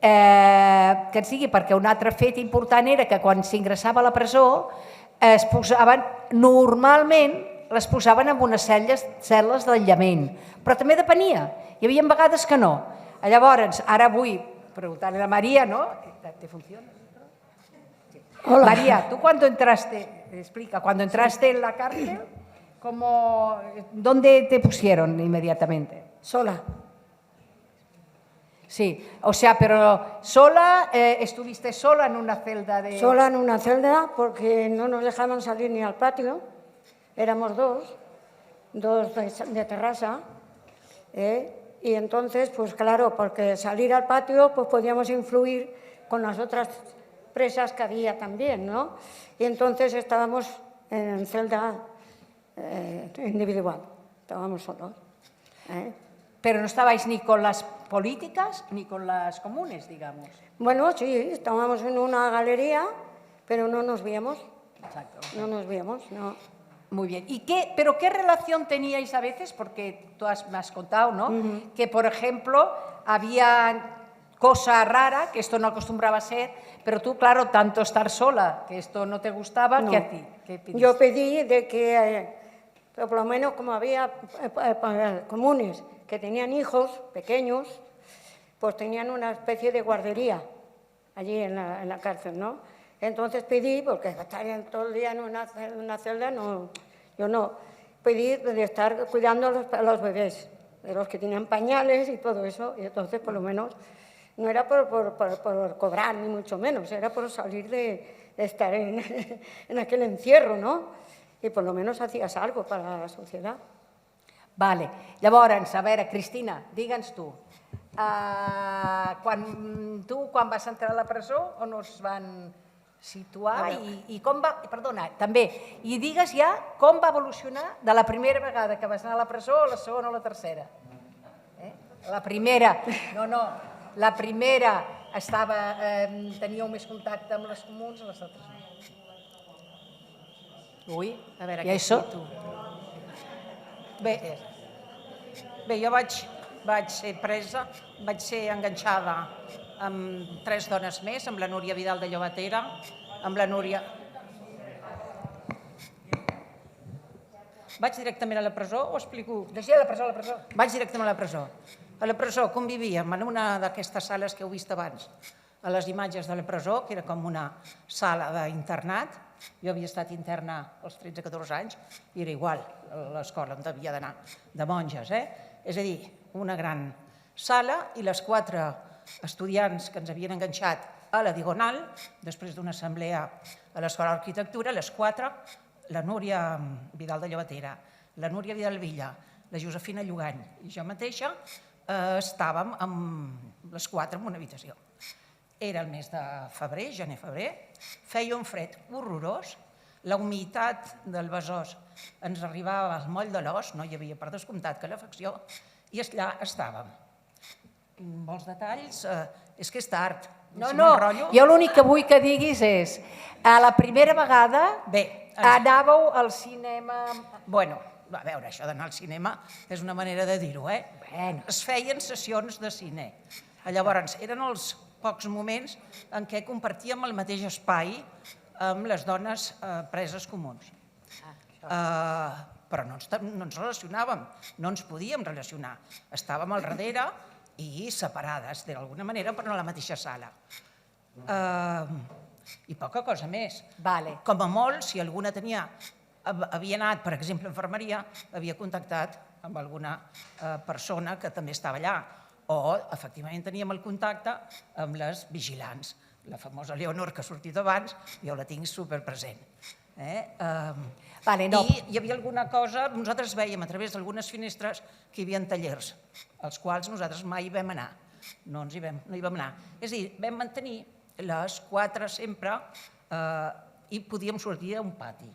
que ens digui, perquè un altre fet important era que quan s'ingressava a la presó normalment les posaven en unes cel·les d'aïllament, però també depenia, hi havia vegades que no. Llavors, ara vull preguntar-li a la Maria, ¿no? ¿Te funciona? Hola. María, tú cuando entraste en la cárcel, ¿dónde te pusieron inmediatamente? Sola. Sí, o sea, pero sola, ¿estuviste sola en una celda de...? Sola en una celda porque no nos dejaban salir ni al patio, éramos dos de terraza, y entonces, pues claro, porque salir al patio pues podíamos influir con las otras presas que había también, ¿no? Y entonces estábamos en celda individual, estábamos solos. Pero no estabais ni con las políticas ni con las comunes, digamos. Bueno, sí, estábamos en una galería, pero no nos víamos. Exacto. No nos víamos, no. Muy bien. ¿Pero qué relación teníais a veces? Porque tú me has contado, ¿no? Que, por ejemplo, había cosa rara, que esto no acostumbraba a ser, pero tú, claro, tanto estar sola, que esto no te gustaba, no. ¿Qué a ti? ¿Qué pediste? Yo pedí de que, por lo menos como había comunes que tenían hijos pequeños, pues tenían una especie de guardería allí en la cárcel, ¿no? Entonces pedí, porque estar todo el día en una celda, no, yo no, pedí de estar cuidando a los bebés, de los que tenían pañales y todo eso, y entonces por lo menos no era por cobrar, ni mucho menos, era por salir de estar en aquel encierro, ¿no? I per lo menos hacías algo para la societat. Vale. Llavors, a veure, Cristina, digue'ns tu, quan vas entrar a la presó, on us van situar i com va... Perdona, també, i digues ja com va evolucionar de la primera vegada que vas anar a la presó a la segona o la tercera. La primera, la primera teníeu més contacte amb les comuns, a les altres no. Ui, A veure, i què això? tu? Bé, jo vaig ser presa, vaig ser enganxada amb 3 dones més, amb la Núria Vidal de Llobatera, amb la Núria... Vaig directament a la presó o explico? Sí, a la presó, a la presó. Vaig directament a la presó. A la presó convivíem en una d'aquestes sales que heu vist abans, a les imatges de la presó, que era com una sala d'internat. Jo havia estat interna als 13-14 anys i era igual l'escola on havia d'anar, de monges. És a dir, una gran sala i les 4 estudiants que ens havien enganxat a la Diagonal, després d'una assemblea a l'Escola d'Arquitectura, les 4, la Núria Vidal de Llobatera, la Núria Vidal Villa, la Josefina Llugany i jo mateixa, estàvem amb les 4 en una habitació. Era el mes de febrer, gener-febrer, feia un fred horrorós, la humitat del Besòs ens arribava al moll de l'os, no hi havia per descomptat calefacció, i allà estàvem. Vols detalls? És que és tard. No, jo l'únic que vull que diguis és, a la primera vegada anàveu al cinema... Bueno, a veure, això d'anar al cinema és una manera de dir-ho, Es feien sessions de cine. Llavors, eren els pocs moments en què compartíem el mateix espai amb les dones preses comuns. Però no ens relacionàvem, no ens podíem relacionar. Estàvem al darrere i separades, d'alguna manera, però no a la mateixa sala. I poca cosa més. Com a molt, si alguna havia anat, per exemple, a infermeria, havia contactat amb alguna persona que també estava allà, o, efectivament, teníem el contacte amb les vigilants. La famosa Leonor, que ha sortit abans, jo la tinc superpresent. I hi havia alguna cosa, nosaltres veiem a través d'algunes finestres que hi havia tallers, als quals nosaltres mai hi vam anar, no hi vam anar. És a dir, vam mantenir les 4 sempre i podíem sortir a un pati.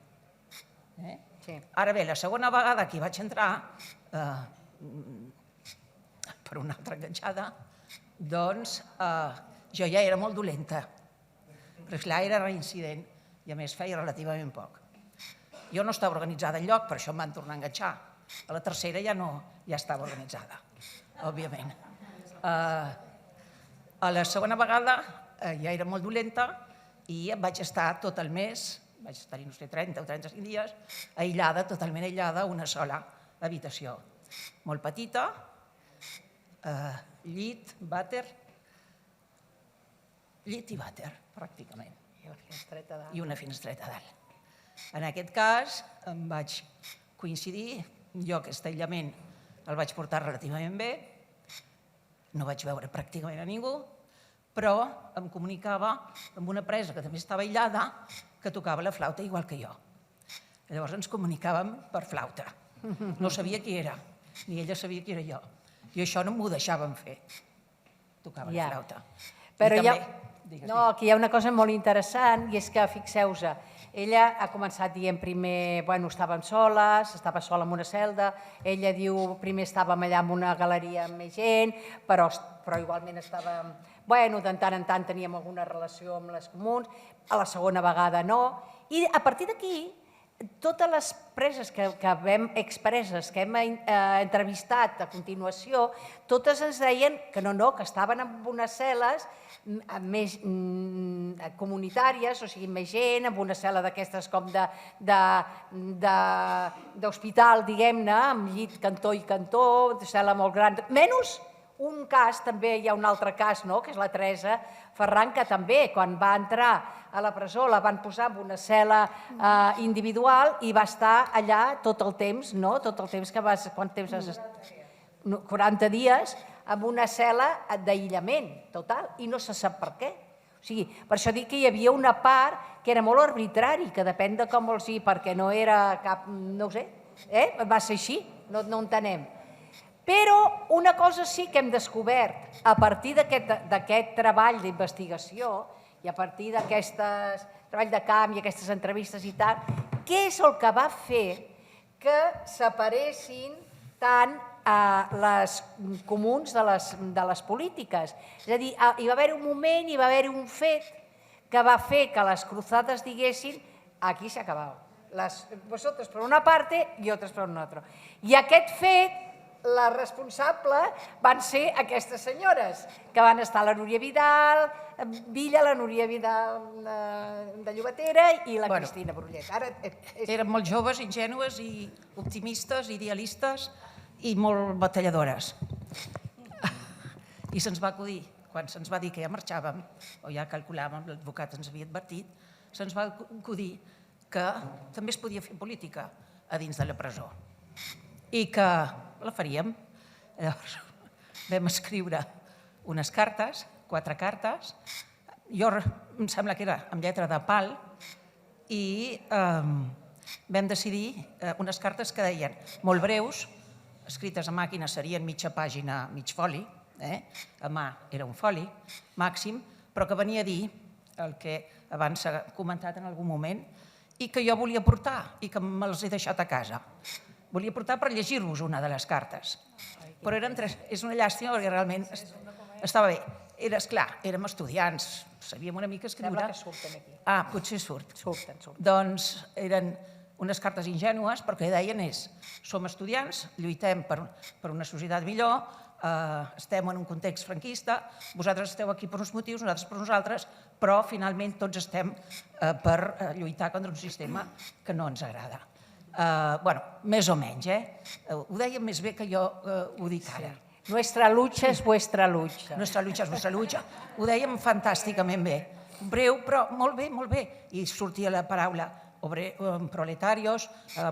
Ara bé, la segona vegada que hi vaig entrar, per una altra enganxada, doncs jo ja era molt dolenta, però esclar, era reincident i a més feia relativament poc. Jo no estava organitzada enlloc, per això em van tornar a enganxar. A la tercera ja estava organitzada, òbviament. A la segona vegada ja era molt dolenta i vaig estar tot el mes, vaig estar-hi, no sé, 30 o 35 dies, aïllada, totalment aïllada, a una sola habitació. Molt petita, llit, vàter, llit i vàter, pràcticament. I una finestreta a dalt. En aquest cas em vaig coincidir, jo aquest aïllament el vaig portar relativament bé, no vaig veure pràcticament a ningú, però em comunicava amb una presa que també estava aïllada, que tocava la flauta igual que jo. Llavors ens comunicàvem per flauta. No sabia qui era, ni ella sabia qui era jo. I això no m'ho deixàvem fer. Tocava la flauta. Però aquí hi ha una cosa molt interessant i és que, fixeu-vos, ella ha començat dient primer, bueno, estàvem soles, estava sola en una celda, ella diu primer estàvem allà en una galeria amb més gent, però igualment estàvem, bueno, de tant en tant teníem alguna relació amb les comuns, a la segona vegada no, i a partir d'aquí totes les preses expreses que hem entrevistat a continuació, totes ens deien que no, que estaven en unes cel·les més comunitàries, o sigui, més gent, en una cel·la d'aquestes com d'hospital, diguem-ne, amb llit cantó i cantó, cel·la molt gran, menys Un cas, també hi ha un altre cas, que és la Teresa Ferran, que també, quan va entrar a la presó, la van posar en una cel·la individual i va estar allà tot el temps, tot el temps que vas... Quant temps has estat? 40 dies, en una cel·la d'aïllament total, i no se sap per què. O sigui, per això dic que hi havia una part que era molt arbitrari, que depèn de com vols dir, perquè no era cap... no ho sé, va ser així, no entenem. Però una cosa sí que hem descobert a partir d'aquest treball d'investigació i a partir d'aquest treball de camp i aquestes entrevistes i tal, què és el que va fer que separessin tant les comuns de les polítiques. És a dir, hi va haver un moment, hi va haver un fet que va fer que les cruzades diguessin aquí s'ha acabat. Vosaltres per una parte i altres per una altra. I aquest fet, la responsable van ser aquestes senyores, que van estar la Núria Vidal, Villa, la Núria Vidal de Llobatera i la Cristina Brullet. Eren molt joves, ingènues i optimistes, idealistes i molt batalladores. I se'ns va acudir, quan se'ns va dir que ja marxàvem, o ja calculàvem, l'advocat ens havia advertit, se'ns va acudir que també es podia fer política a dins de la presó i que la faríem. Llavors vam escriure unes cartes, 4 cartes, jo em sembla que era amb lletra de pal, i vam decidir unes cartes que deien molt breus, escrites a màquina serien mitja pàgina, mig foli, a mà era un foli màxim, però que venia a dir el que abans s'ha comentat en algun moment i que jo volia portar i que me'ls he deixat a casa. Volia portar per llegir-vos una de les cartes, però eren 3, és una llàstima perquè realment estava bé. Era, esclar, érem estudiants, sabíem una mica escriure. Sembla que surten aquí. Potser surt. Surten. Doncs eren unes cartes ingènues, perquè deien som estudiants, lluitem per una societat millor, estem en un context franquista, vosaltres esteu aquí per uns motius, nosaltres per uns altres, però finalment tots estem per lluitar contra un sistema que no ens agrada. Bueno, més o menys, ho deien més bé que jo ho dic ara. Nuestra lucha es vuestra lucha. Nuestra lucha es vuestra lucha. Ho dèiem fantàsticament bé. Breu, però molt bé, molt bé. I sortia la paraula proletarios,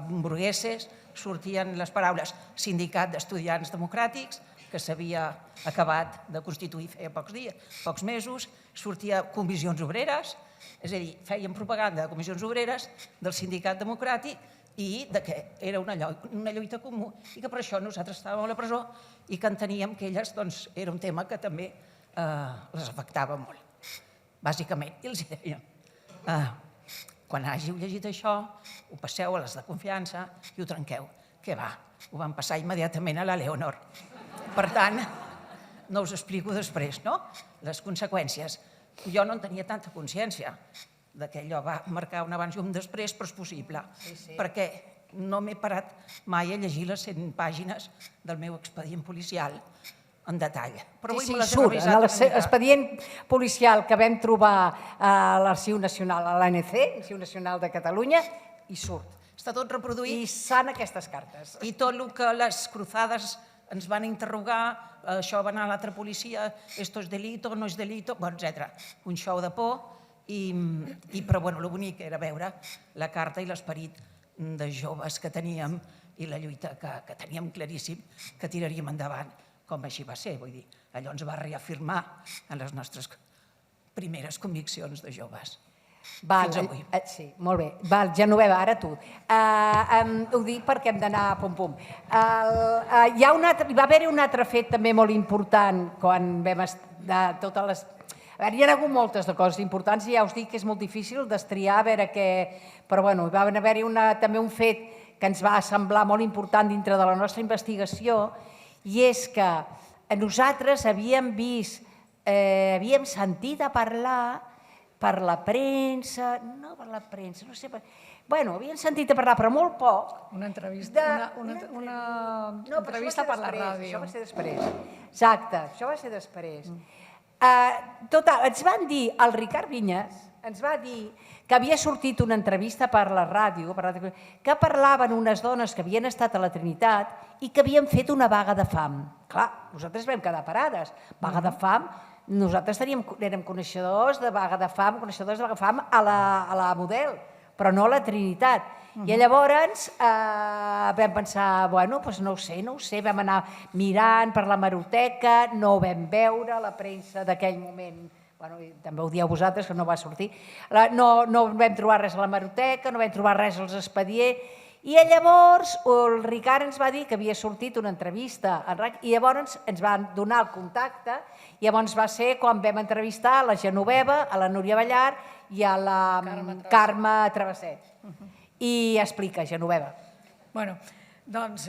burgueses, sortien les paraules sindicat d'estudiants democràtics, que s'havia acabat de constituir feia pocs mesos, sortia comissions obreres, és a dir, feien propaganda de comissions obreres, del sindicat democràtic i que era una lluita comú i que per això nosaltres estàvem a la presó i que enteníem que elles era un tema que també les afectava molt, bàsicament. I els dèiem, quan hàgiu llegit això, ho passeu a les de confiança i ho trenqueu. Què va? Ho van passar immediatament a la Leonor. Per tant, no us explico després, no? Les conseqüències. Jo no en tenia tanta consciència que allò va marcar un abans i un després, però és possible, perquè no m'he parat mai a llegir les 100 pàgines del meu expedient policial en detall. Sí, surt. En l'expedient policial que vam trobar a l'Arxiu Nacional, a l'ANC, l'Arxiu Nacional de Catalunya, hi surt. Està tot reproduït. I són aquestes cartes. I tot el que les cruzades ens van interrogar, això va anar a l'altra policia, esto es delito, no es delito, etc. Un show de por, però el bonic era veure la carta i l'esperit de joves que teníem i la lluita que teníem claríssim que tiraríem endavant, com així va ser. Vull dir, allò ens va reafirmar en les nostres primeres conviccions de joves. Fins avui. Sí, molt bé. Val, Genoveva, ara tu. Ho dic perquè hem d'anar a pum-pum. Hi va haver un altre fet també molt important quan vam estar totes les... Hi ha hagut moltes de coses importants i ja us dic que és molt difícil destriar a veure què... Però bueno, va haver-hi també un fet que ens va semblar molt important dintre de la nostra investigació i és que nosaltres havíem vist, havíem sentit a parlar per la premsa, no per la premsa, no sé... Bueno, havíem sentit a parlar, però molt poc... Una entrevista per la ràdio. Això va ser després. Exacte, això va ser després. Total, ens van dir, el Ricard Vinyes ens va dir que havia sortit una entrevista per la ràdio, que parlaven unes dones que havien estat a la Trinitat i que havien fet una vaga de fam. clar, nosaltres vam quedar parades. Vaga de fam, nosaltres érem coneixedors de vaga de fam, coneixedors de vaga de fam a la Model, però no a la Trinitat. I llavors vam pensar, bueno, doncs no ho sé, vam anar mirant per l'hemeroteca, no ho vam veure, la premsa d'aquell moment, bueno, també ho dieu vosaltres, que no va sortir, no vam trobar res a l'hemeroteca, no vam trobar res als expedients, i llavors el Ricard ens va dir que havia sortit una entrevista al RAC i llavors ens van donar el contacte i llavors va ser quan vam entrevistar a la Genoveva, a la Núria Ballar i a la Carme Travesset. I explica, Genoveva. Bueno, doncs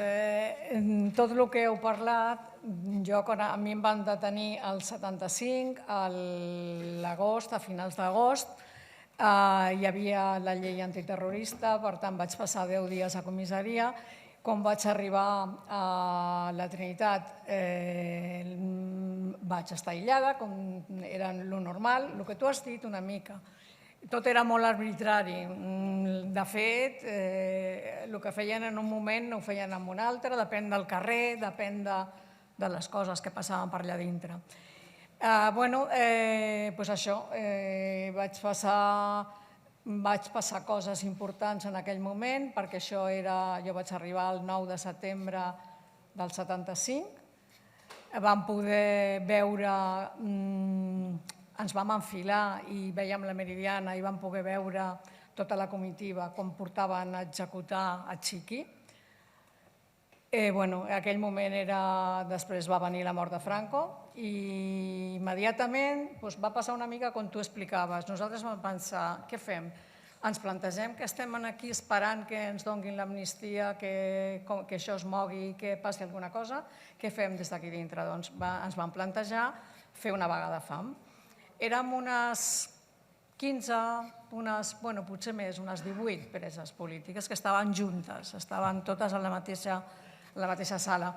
tot el que heu parlat, a mi em van detenir el 75, a l'agost, a finals d'agost. Hi havia la llei antiterrorista, per tant vaig passar 10 dies a comissaria. Quan vaig arribar a la Trinitat vaig estar aïllada, com era lo normal, el que tu has dit una mica. Tot era molt arbitrari. De fet, el que feien en un moment no ho feien en un altre, depèn del carrer, depèn de les coses que passaven per allà dintre. Bueno, doncs això, vaig passar coses importants en aquell moment, perquè això era, jo vaig arribar el 9 de setembre del 75, vam poder veure, ens vam enfilar i veiem la Meridiana i vam poder veure tota la comitiva com portaven a executar a Chiqui. En aquell moment després va venir la mort de Franco i immediatament va passar una mica com tu explicaves. Nosaltres vam pensar, què fem? Ens plantegem que estem aquí esperant que ens donguin l'amnistia, que això es mogui, que passi alguna cosa. Què fem des d'aquí dintre? Doncs ens vam plantejar fer una vaga de fam. Érem unes 15, potser més, unes 18 preses polítiques que estaven juntes, estaven totes a la mateixa sala.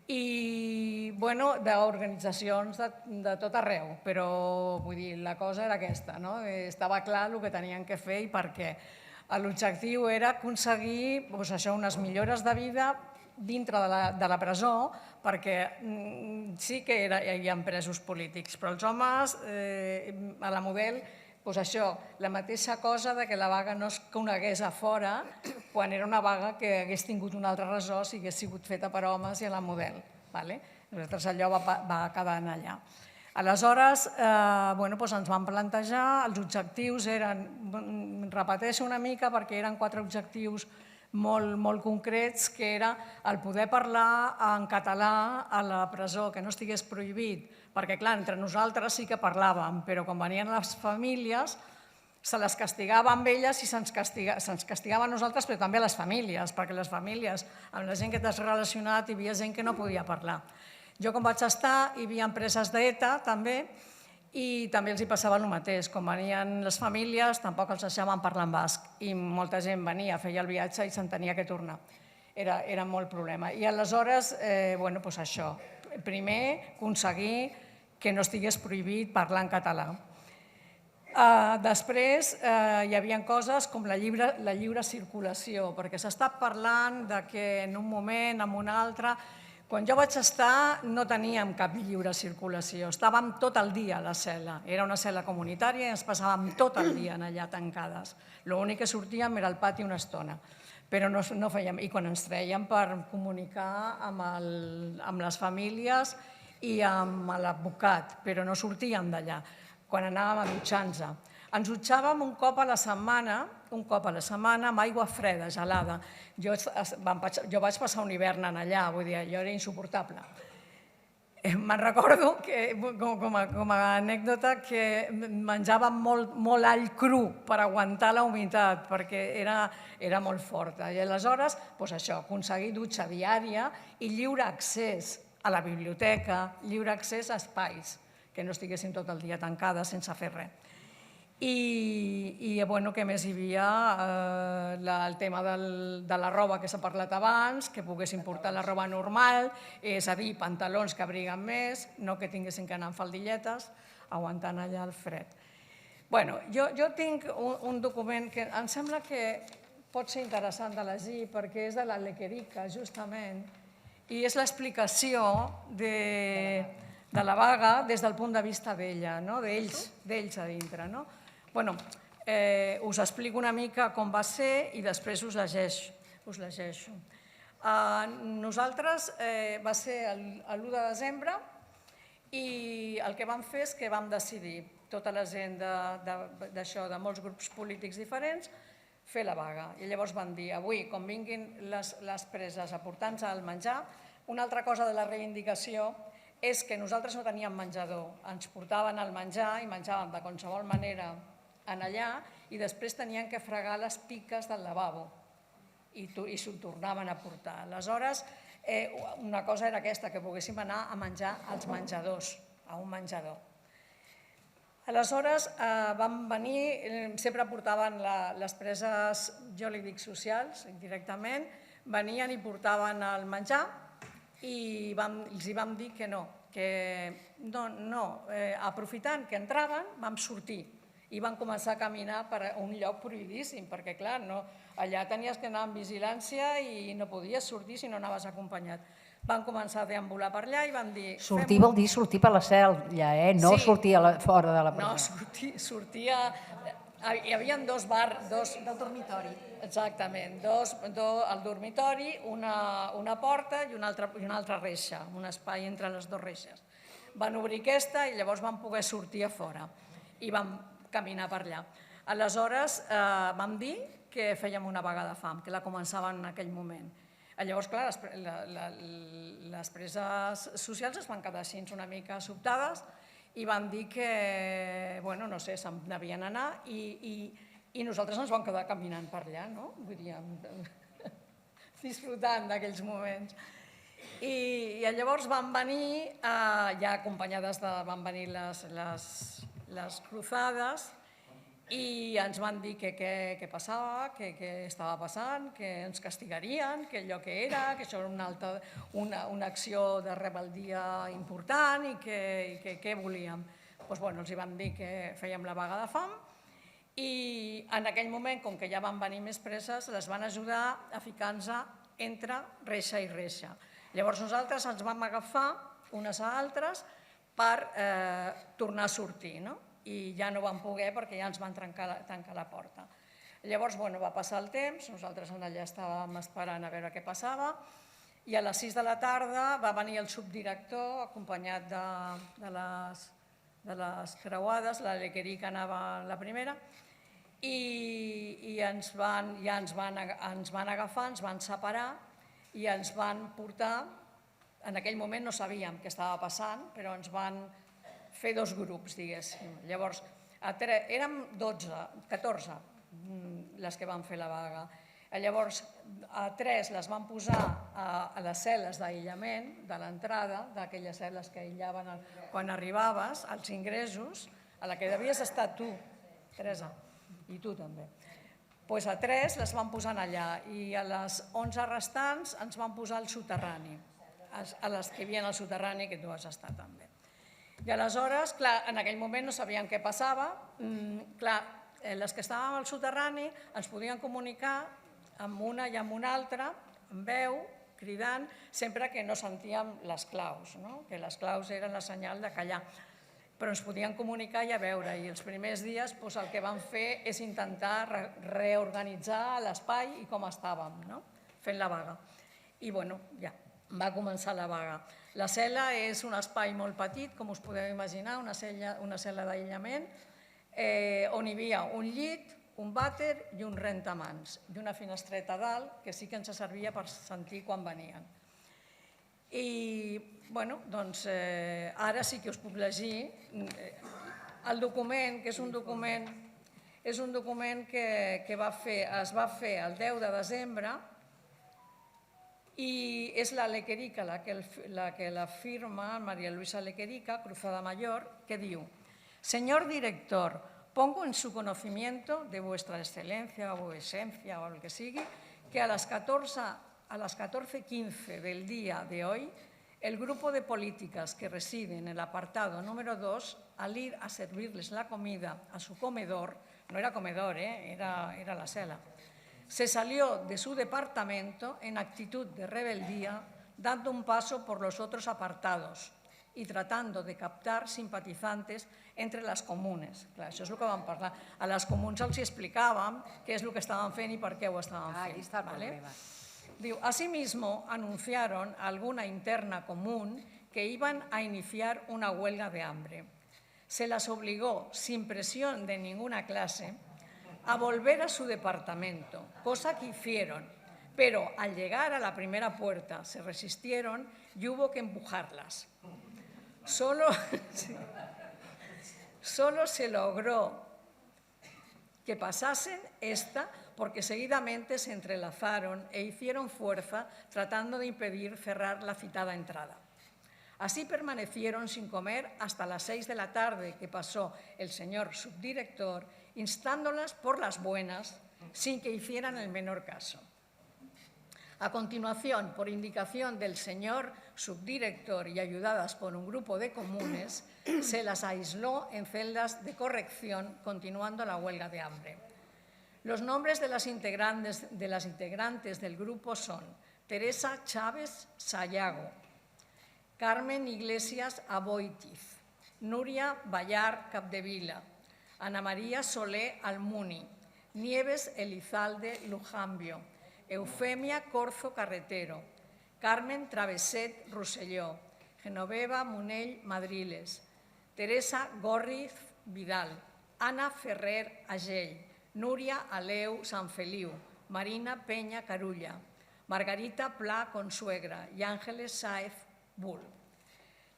I, d'organitzacions de tot arreu, però vull dir, la cosa era aquesta, no? Estava clar el que tenien que fer i per què. L'objectiu era aconseguir unes millores de vida dintre de la presó, perquè sí que hi ha presos polítics, però els homes a la Model, la mateixa cosa que la vaga no es conegués a fora quan era una vaga que hagués tingut una altra raó si hagués sigut feta per homes i a la Model. Nosaltres allò va quedar allà. Aleshores, ens vam plantejar, els objectius eren, repeteixo una mica perquè eren 4 objectius molt concrets, que era el poder parlar en català a la presó, que no estigués prohibit, perquè clar, entre nosaltres sí que parlàvem, però quan venien les famílies se les castigava amb elles i se'ns castigava a nosaltres, però també a les famílies, perquè les famílies, amb la gent que t'has relacionat, hi havia gent que no podia parlar. Jo quan vaig estar hi havia empreses d'ETA també, i també els hi passava el mateix. Quan venien les famílies tampoc els deixaven parlar en basc i molta gent venia, feia el viatge i se'n tenia que tornar. Era molt problema. I aleshores, això, primer aconseguir que no estigués prohibit parlar en català. Després hi havia coses com la lliure circulació, perquè s'està parlant que en un moment, en un altre. Quan jo vaig estar no teníem cap lliure circulació, estàvem tot el dia a la cel·la. Era una cel·la comunitària i ens passàvem tot el dia allà tancades. L'únic que sortíem era al pati una estona, però no fèiem. I quan ens trèiem per comunicar amb les famílies i amb l'advocat, però no sortíem d'allà quan anàvem a dutxar-nos. Ens dutxàvem un cop a la setmana amb aigua freda, gelada. Jo vaig passar un hivern allà, vull dir, allò era insuportable. Me'n recordo, com a anècdota, que menjàvem molt all cru per aguantar la humitat, perquè era molt forta. I aleshores, això, aconseguir dutxa diària i lliure accés a la biblioteca, lliure accés a espais, que no estiguessin tot el dia tancades sense fer res. I què més hi havia? El tema de la roba que s'ha parlat abans, que poguessin portar la roba normal, és a dir, pantalons que abriguen més, no que tinguessin que anar amb faldilletes, aguantant allà el fred. Jo tinc un document que em sembla que pot ser interessant de llegir, perquè és de la Lequerica, justament, i és l'explicació de la vaga des del punt de vista d'ella, d'ells a dintre. Bueno, us explico una mica com va ser i després us llegeixo. Nosaltres va ser l'1 de desembre i el que vam fer és que vam decidir, tota la gent de molts grups polítics diferents, fer la vaga. I llavors van dir, avui, quan vinguin les preses a portar-nos el menjar, una altra cosa de la reivindicació és que nosaltres no teníem menjador. Ens portaven el menjar i menjàvem de qualsevol manera en allà i després tenien que fregar les piques del lavabo i s'ho tornaven a portar. Aleshores, una cosa era aquesta, que poguéssim anar a menjar als menjadors, a un menjador. Aleshores, vam venir, sempre portaven les preses, jo li dic socials, directament, venien i portaven el menjar i els vam dir que no, aprofitant que entraven, vam sortir i van començar a caminar per un lloc prohibidíssim, perquè, clar, allà tenies que anar amb vigilància i no podies sortir si no anaves acompanyat. Van començar a deambular per allà i van dir... Sortir vol dir sortir per la cel·la, no sortir fora de la presó. No, sortia... Hi havia dos bars... Del dormitori. Exactament, el dormitori, una porta i una altra reixa, un espai entre les dues reixes. Van obrir aquesta i llavors van poder sortir a fora i vam caminar per allà. Aleshores vam dir que fèiem una vaga de fam, que la començàvem en aquell moment. Llavors, clar, les preses socials es van quedar així una mica sobtades i van dir que, no sé, se'n devien anar i nosaltres ens vam quedar caminant per allà, vull dir, disfrutant d'aquells moments. I llavors van venir, ja acompanyades van venir les cruzades i ens van dir que què passava, que què estava passant, que ens castigarien, que allò que era, que això era una acció de rebel·lia important i que què volíem. Doncs els vam dir que fèiem la vaga de fam i en aquell moment, com que ja van venir més preses, les van ajudar a ficar-nos entre reixa i reixa. Llavors nosaltres ens vam agafar unes a altres per tornar a sortir, i ja no vam poder perquè ja ens van tancar la porta. Llavors va passar el temps, nosaltres allà estàvem esperant a veure què passava i a les 6 de la tarda va venir el subdirector acompanyat de les creuades, la Lequerí que anava la primera, i ja ens van agafar, ens van separar i ens van portar, en aquell moment no sabíem què estava passant, però ens van fer dos grups, diguéssim. Llavors, érem 14 les que van fer la vaga. Llavors, a 3 les van posar a les cel·les d'aïllament de l'entrada, d'aquelles cel·les que aïllaven quan arribaves, als ingressos, a la que devies estar tu, Teresa, i tu també. Doncs a 3 les van posar allà i a les 11 restants ens van posar al soterrani, a les que hi havia al soterrani, que tu has estat també. I aleshores, clar, en aquell moment no sabíem què passava. Clar, les que estàvem al soterrani ens podien comunicar amb una i amb una altra, amb veu, cridant, sempre que no sentíem les claus, que les claus eren la senyal de callar. Però ens podien comunicar i a veure, i els primers dies el que vam fer és intentar reorganitzar l'espai i com estàvem, fent la vaga. I ja, va començar la vaga. La cel·la és un espai molt petit, com us podeu imaginar, una cel·la d'aïllament, on hi havia un llit, un vàter i un rentamans, i una finestreta a dalt, que sí que ens servia per sentir quan venien. I, doncs, ara sí que us puc llegir el document, que és un document que es va fer el 10 de desembre, y es la Lequerica la que la firma, María Luisa Lequerica, Cruzada Mayor, que diu: Señor director, pongo en su conocimiento de vuestra excelencia o esencia o lo que sigue, que a las 14:15 del día de hoy, el grupo de políticas que residen en el apartado número 2, al ir a servirles la comida a su comedor, no era comedor, era la cela, se salió de su departamento en actitud de rebeldía, dando un paso por los otros apartados i tratando de captar simpatitzantes entre les comunes. Clar, això és el que vam parlar. A les comuns els explicàvem què és el que estaven fent i per què ho estaven fent. Ahí está, ¿vale? Diu, asimismo, anunciaron a alguna interna común que iban a iniciar una huelga de hambre. Se las obligó, sin presión de ninguna clase, a volver a su departamento, cosa que hicieron, pero al llegar a la primera puerta se resistieron y hubo que empujarlas. Solo se logró que pasasen esta porque seguidamente se entrelazaron e hicieron fuerza tratando de impedir cerrar la citada entrada. Así permanecieron sin comer hasta las 6 de la tarde, que pasó el señor subdirector, instándolas por las buenas, sin que hicieran el menor caso. A continuación, por indicación del señor subdirector y ayudadas por un grupo de comunes, se las aisló en celdas de corrección, continuando la huelga de hambre. Los nombres de las integrantes del grupo son Teresa Chávez Sayago, Carmen Iglesias Aboitiz, Núria Ballar Capdevila, Ana María Solé Almuni, Nieves Elizalde Lujambio, Eufemia Corzo Carretero, Carmen Traveset Rosselló, Genoveva Munell Madriles, Teresa Gorriz Vidal, Ana Ferrer Agell, Núria Aleu Sanfeliu, Marina Peña Carulla, Margarita Pla Consuegra y Ángeles Sáez Bull.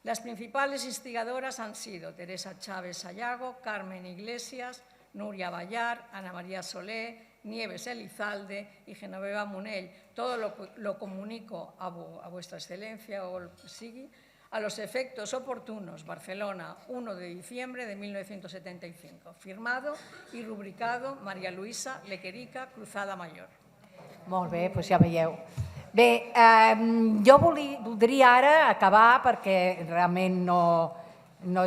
Las principales instigadoras han sido Teresa Chávez Sayago, Carmen Iglesias, Núria Ballar, Ana María Solé, Nieves Elizalde y Genoveva Munell. Todo lo comunico a vuestra excelencia o sigui a los efectos oportunos. Barcelona, 1 de diciembre de 1975. Firmado y rubricado María Luisa Lequerica Cruzada Mayor. Molt bé, doncs ja veieu. Bé, jo voldria ara acabar, perquè realment no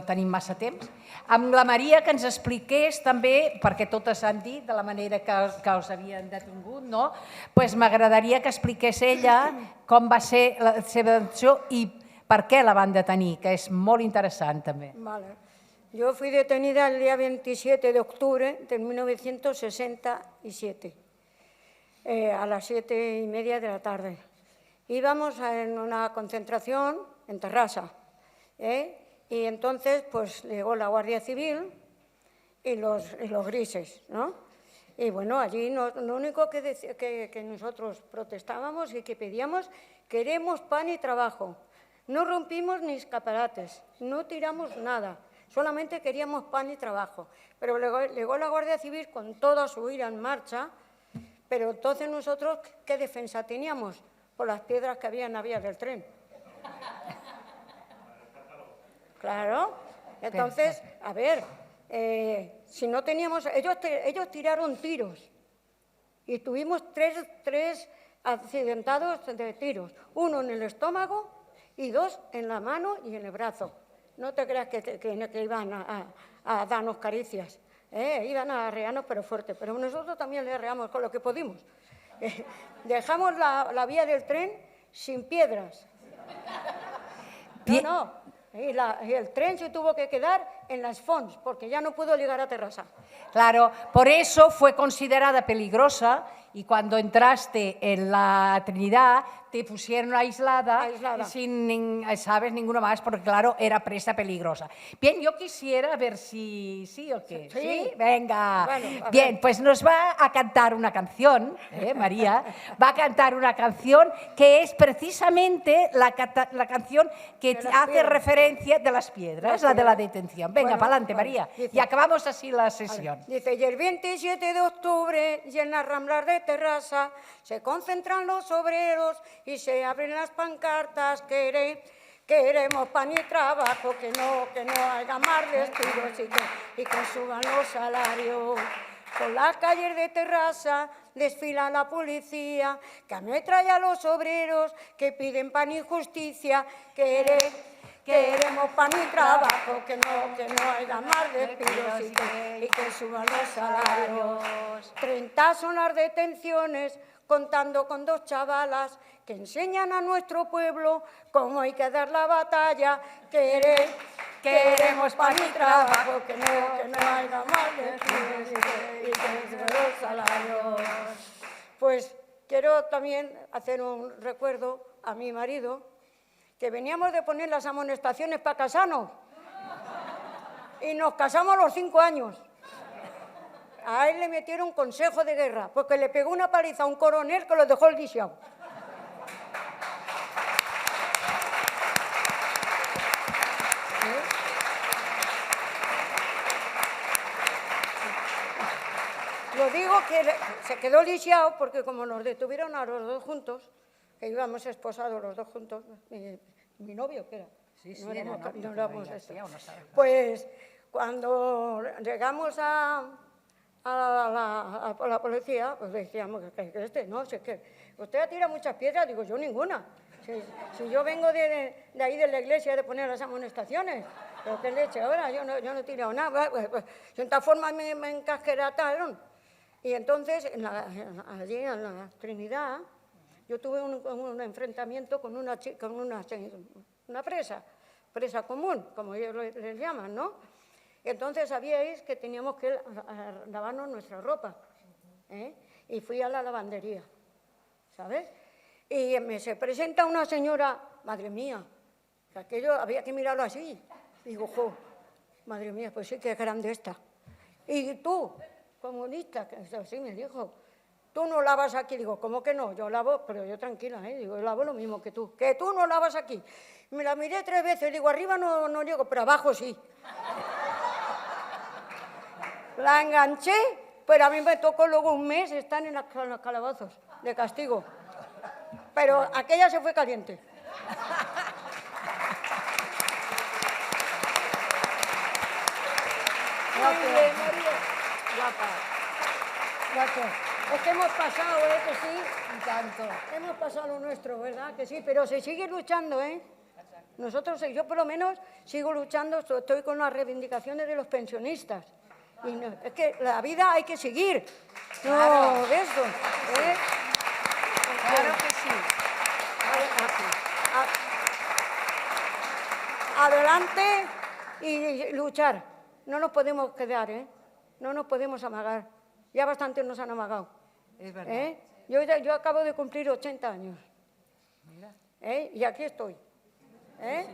tenim massa temps, amb la Maria, que ens expliqués també, perquè totes han dit de la manera que els havien detingut, no? Doncs m'agradaria que expliqués ella com va ser la seva detenció i per què la van detenir, que és molt interessant també. Vale. Yo fui detenida el día 27 de octubre de 1967. A las 7:30 de la tarde. Íbamos en una concentración en Terrassa, y entonces pues llegó la Guardia Civil y los grises, ¿no? Y bueno, allí lo único que nosotros protestábamos y que pedíamos, queremos pan y trabajo. No rompimos ni escaparates, no tiramos nada, solamente queríamos pan y trabajo. Pero llegó la Guardia Civil con toda su ira en marcha. Pero entonces nosotros, ¿qué defensa teníamos? Por las piedras que había en la vía del tren. Claro. Entonces, a ver, si no teníamos... Ellos tiraron tiros y tuvimos tres accidentados de tiros. Uno en el estómago y 2 en la mano y en el brazo. No te creas que iban a darnos caricias. Iban a arrearnos, pero fuerte. Pero nosotros también le arreamos con lo que pudimos. Dejamos la vía del tren sin piedras. No. Y el tren se tuvo que quedar en las Fonts, porque ya no pudo llegar a Terrassa. Claro, por eso fue considerada peligrosa y cuando entraste en la Trinidad te pusieron aislada. Sin, ¿sabes? Ninguno más, porque claro, era presa peligrosa. Bien, yo quisiera ver si sí o qué. ¿Sí? Venga. Bueno, bien, pues nos va a cantar una canción, María, va a cantar una canción que es precisamente la canción que hace referencia de las piedras, la de la detención. Venga, bueno, para adelante, María. Dice, y acabamos así la sesión. Dice, y el 27 de octubre, y en las Ramblas de Terrassa, se concentran los obreros y se abren las pancartas, queremos pan y trabajo, que no haya más despidos y que suban los salarios. Por las calles de Terrassa desfila la policía, que ametralla a los obreros que piden pan y justicia, queremos pan y trabajo, que no haya más despidos y que se suban los salarios. 30 son las detenciones, contando con 2 chavalas que enseñan a nuestro pueblo cómo hay que dar la batalla. Queremos pan y trabajo, que no haya más de y que se los salarios. Pues quiero también hacer un recuerdo a mi marido, que veníamos de poner las amonestaciones para casarnos y nos casamos a los 5 años. A él le metieron consejo de guerra porque le pegó una paliza a un coronel que lo dejó lisiado. Lo digo que se quedó lisiado porque como nos detuvieron a los 2 juntos, que íbamos esposados los 2 juntos, mi novio que era. Sí, no era éramos, novio, no éramos ya, esto. ya uno sabe. Pues cuando llegamos a la policía, pues decíamos que no sé qué. Usted ha tirado muchas piedras, digo yo ninguna. Si yo vengo de ahí de la iglesia de poner las amonestaciones, pero qué leche ahora, yo no he tirado nada. Pues, de tal forma me encasquerataron. Y entonces allí en la Trinidad yo tuve un enfrentamiento con una presa común, como ellos les llaman, ¿no? Entonces sabíais que teníamos que lavarnos nuestra ropa, ¿eh? Y fui a la lavandería, ¿sabes? Y se presenta una señora, madre mía, que aquello había que mirarlo así. Digo, jo, madre mía, pues sí que es grande esta. Y tú, comunista, que así me dijo, tú no lavas aquí. Digo, ¿cómo que no? Yo lavo, pero yo tranquila, ¿eh? Digo, yo lavo lo mismo que tú no lavas aquí. Me la miré 3 veces, digo, arriba no llego, pero abajo sí. La enganché, pero a mí me tocó luego un mes estar en los calabozos de castigo. Pero aquella se fue caliente. Gracias, María. Gracias. Es que hemos pasado, que sí. Y tanto. Hemos pasado lo nuestro, ¿verdad? Que sí, pero se sigue luchando, ¿eh? Nosotros, yo por lo menos sigo luchando, estoy con las reivindicaciones de los pensionistas. Y no, es que la vida hay que seguir. No, de eso. ¿Eh? Claro que sí. Adelante y luchar. No nos podemos quedar, ¿eh? No nos podemos amagar. Ya bastante nos han amagado. Es verdad. ¿Eh? Yo acabo de cumplir 80 años. ¿Eh? Y aquí estoy. ¿Eh?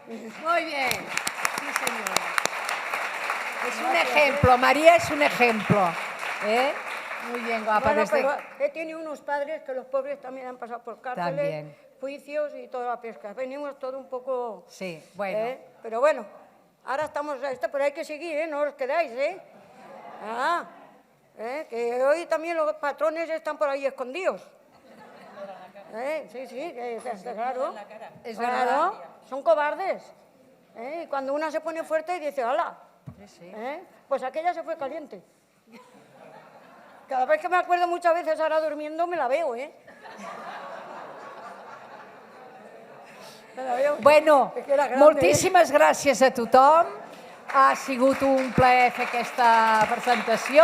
Muy bien. Sí, señora. Es un ejemplo, María es un ejemplo. ¿Eh? Muy bien, guapa. Bueno, pero he tenido unos padres que los pobres también han pasado por cárceles, También. juicios y toda la pesca. Venimos todo un poco... Sí, bueno. Pero bueno, ahora estamos... Pero hay que seguir, ¿eh? No os quedáis, ¿eh? Que hoy también los patrones están por ahí escondidos. Sí, claro. Es claro, verdad. son cobardes. Y cuando una se pone fuerte dice, ¡hala! Sí. Pues aquella se fue caliente. Cada vez que me acuerdo muchas veces ahora durmiendo me la veo, ¿eh? Me la veo. Bueno, És que era grande, moltíssimes gràcies a tothom. Ha sigut un plaer fer aquesta presentació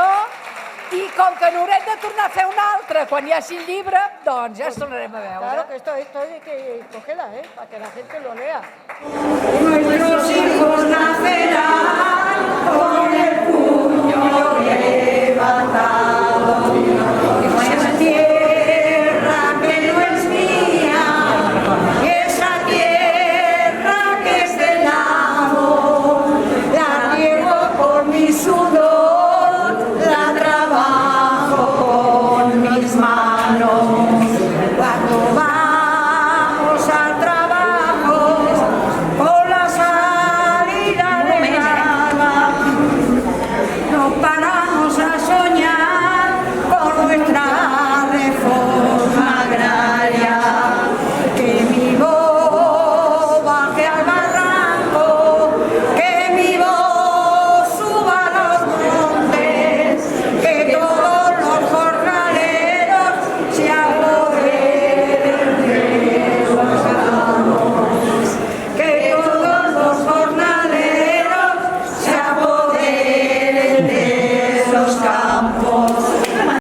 i com que n'haurem de tornar a fer una altra quan hi hagi el llibre, doncs ja ens tornarem a veure. Claro que esto hay que cogerla, para que la gente lo lea. Nuestros hijos nacerán con el puño levantado. Esa tierra que no es mía, esa tierra que es del amor, la riego con mi sudor, la trabajo con mis manos. Cuando vamos al trabajo, con la salida de nada, no paramos.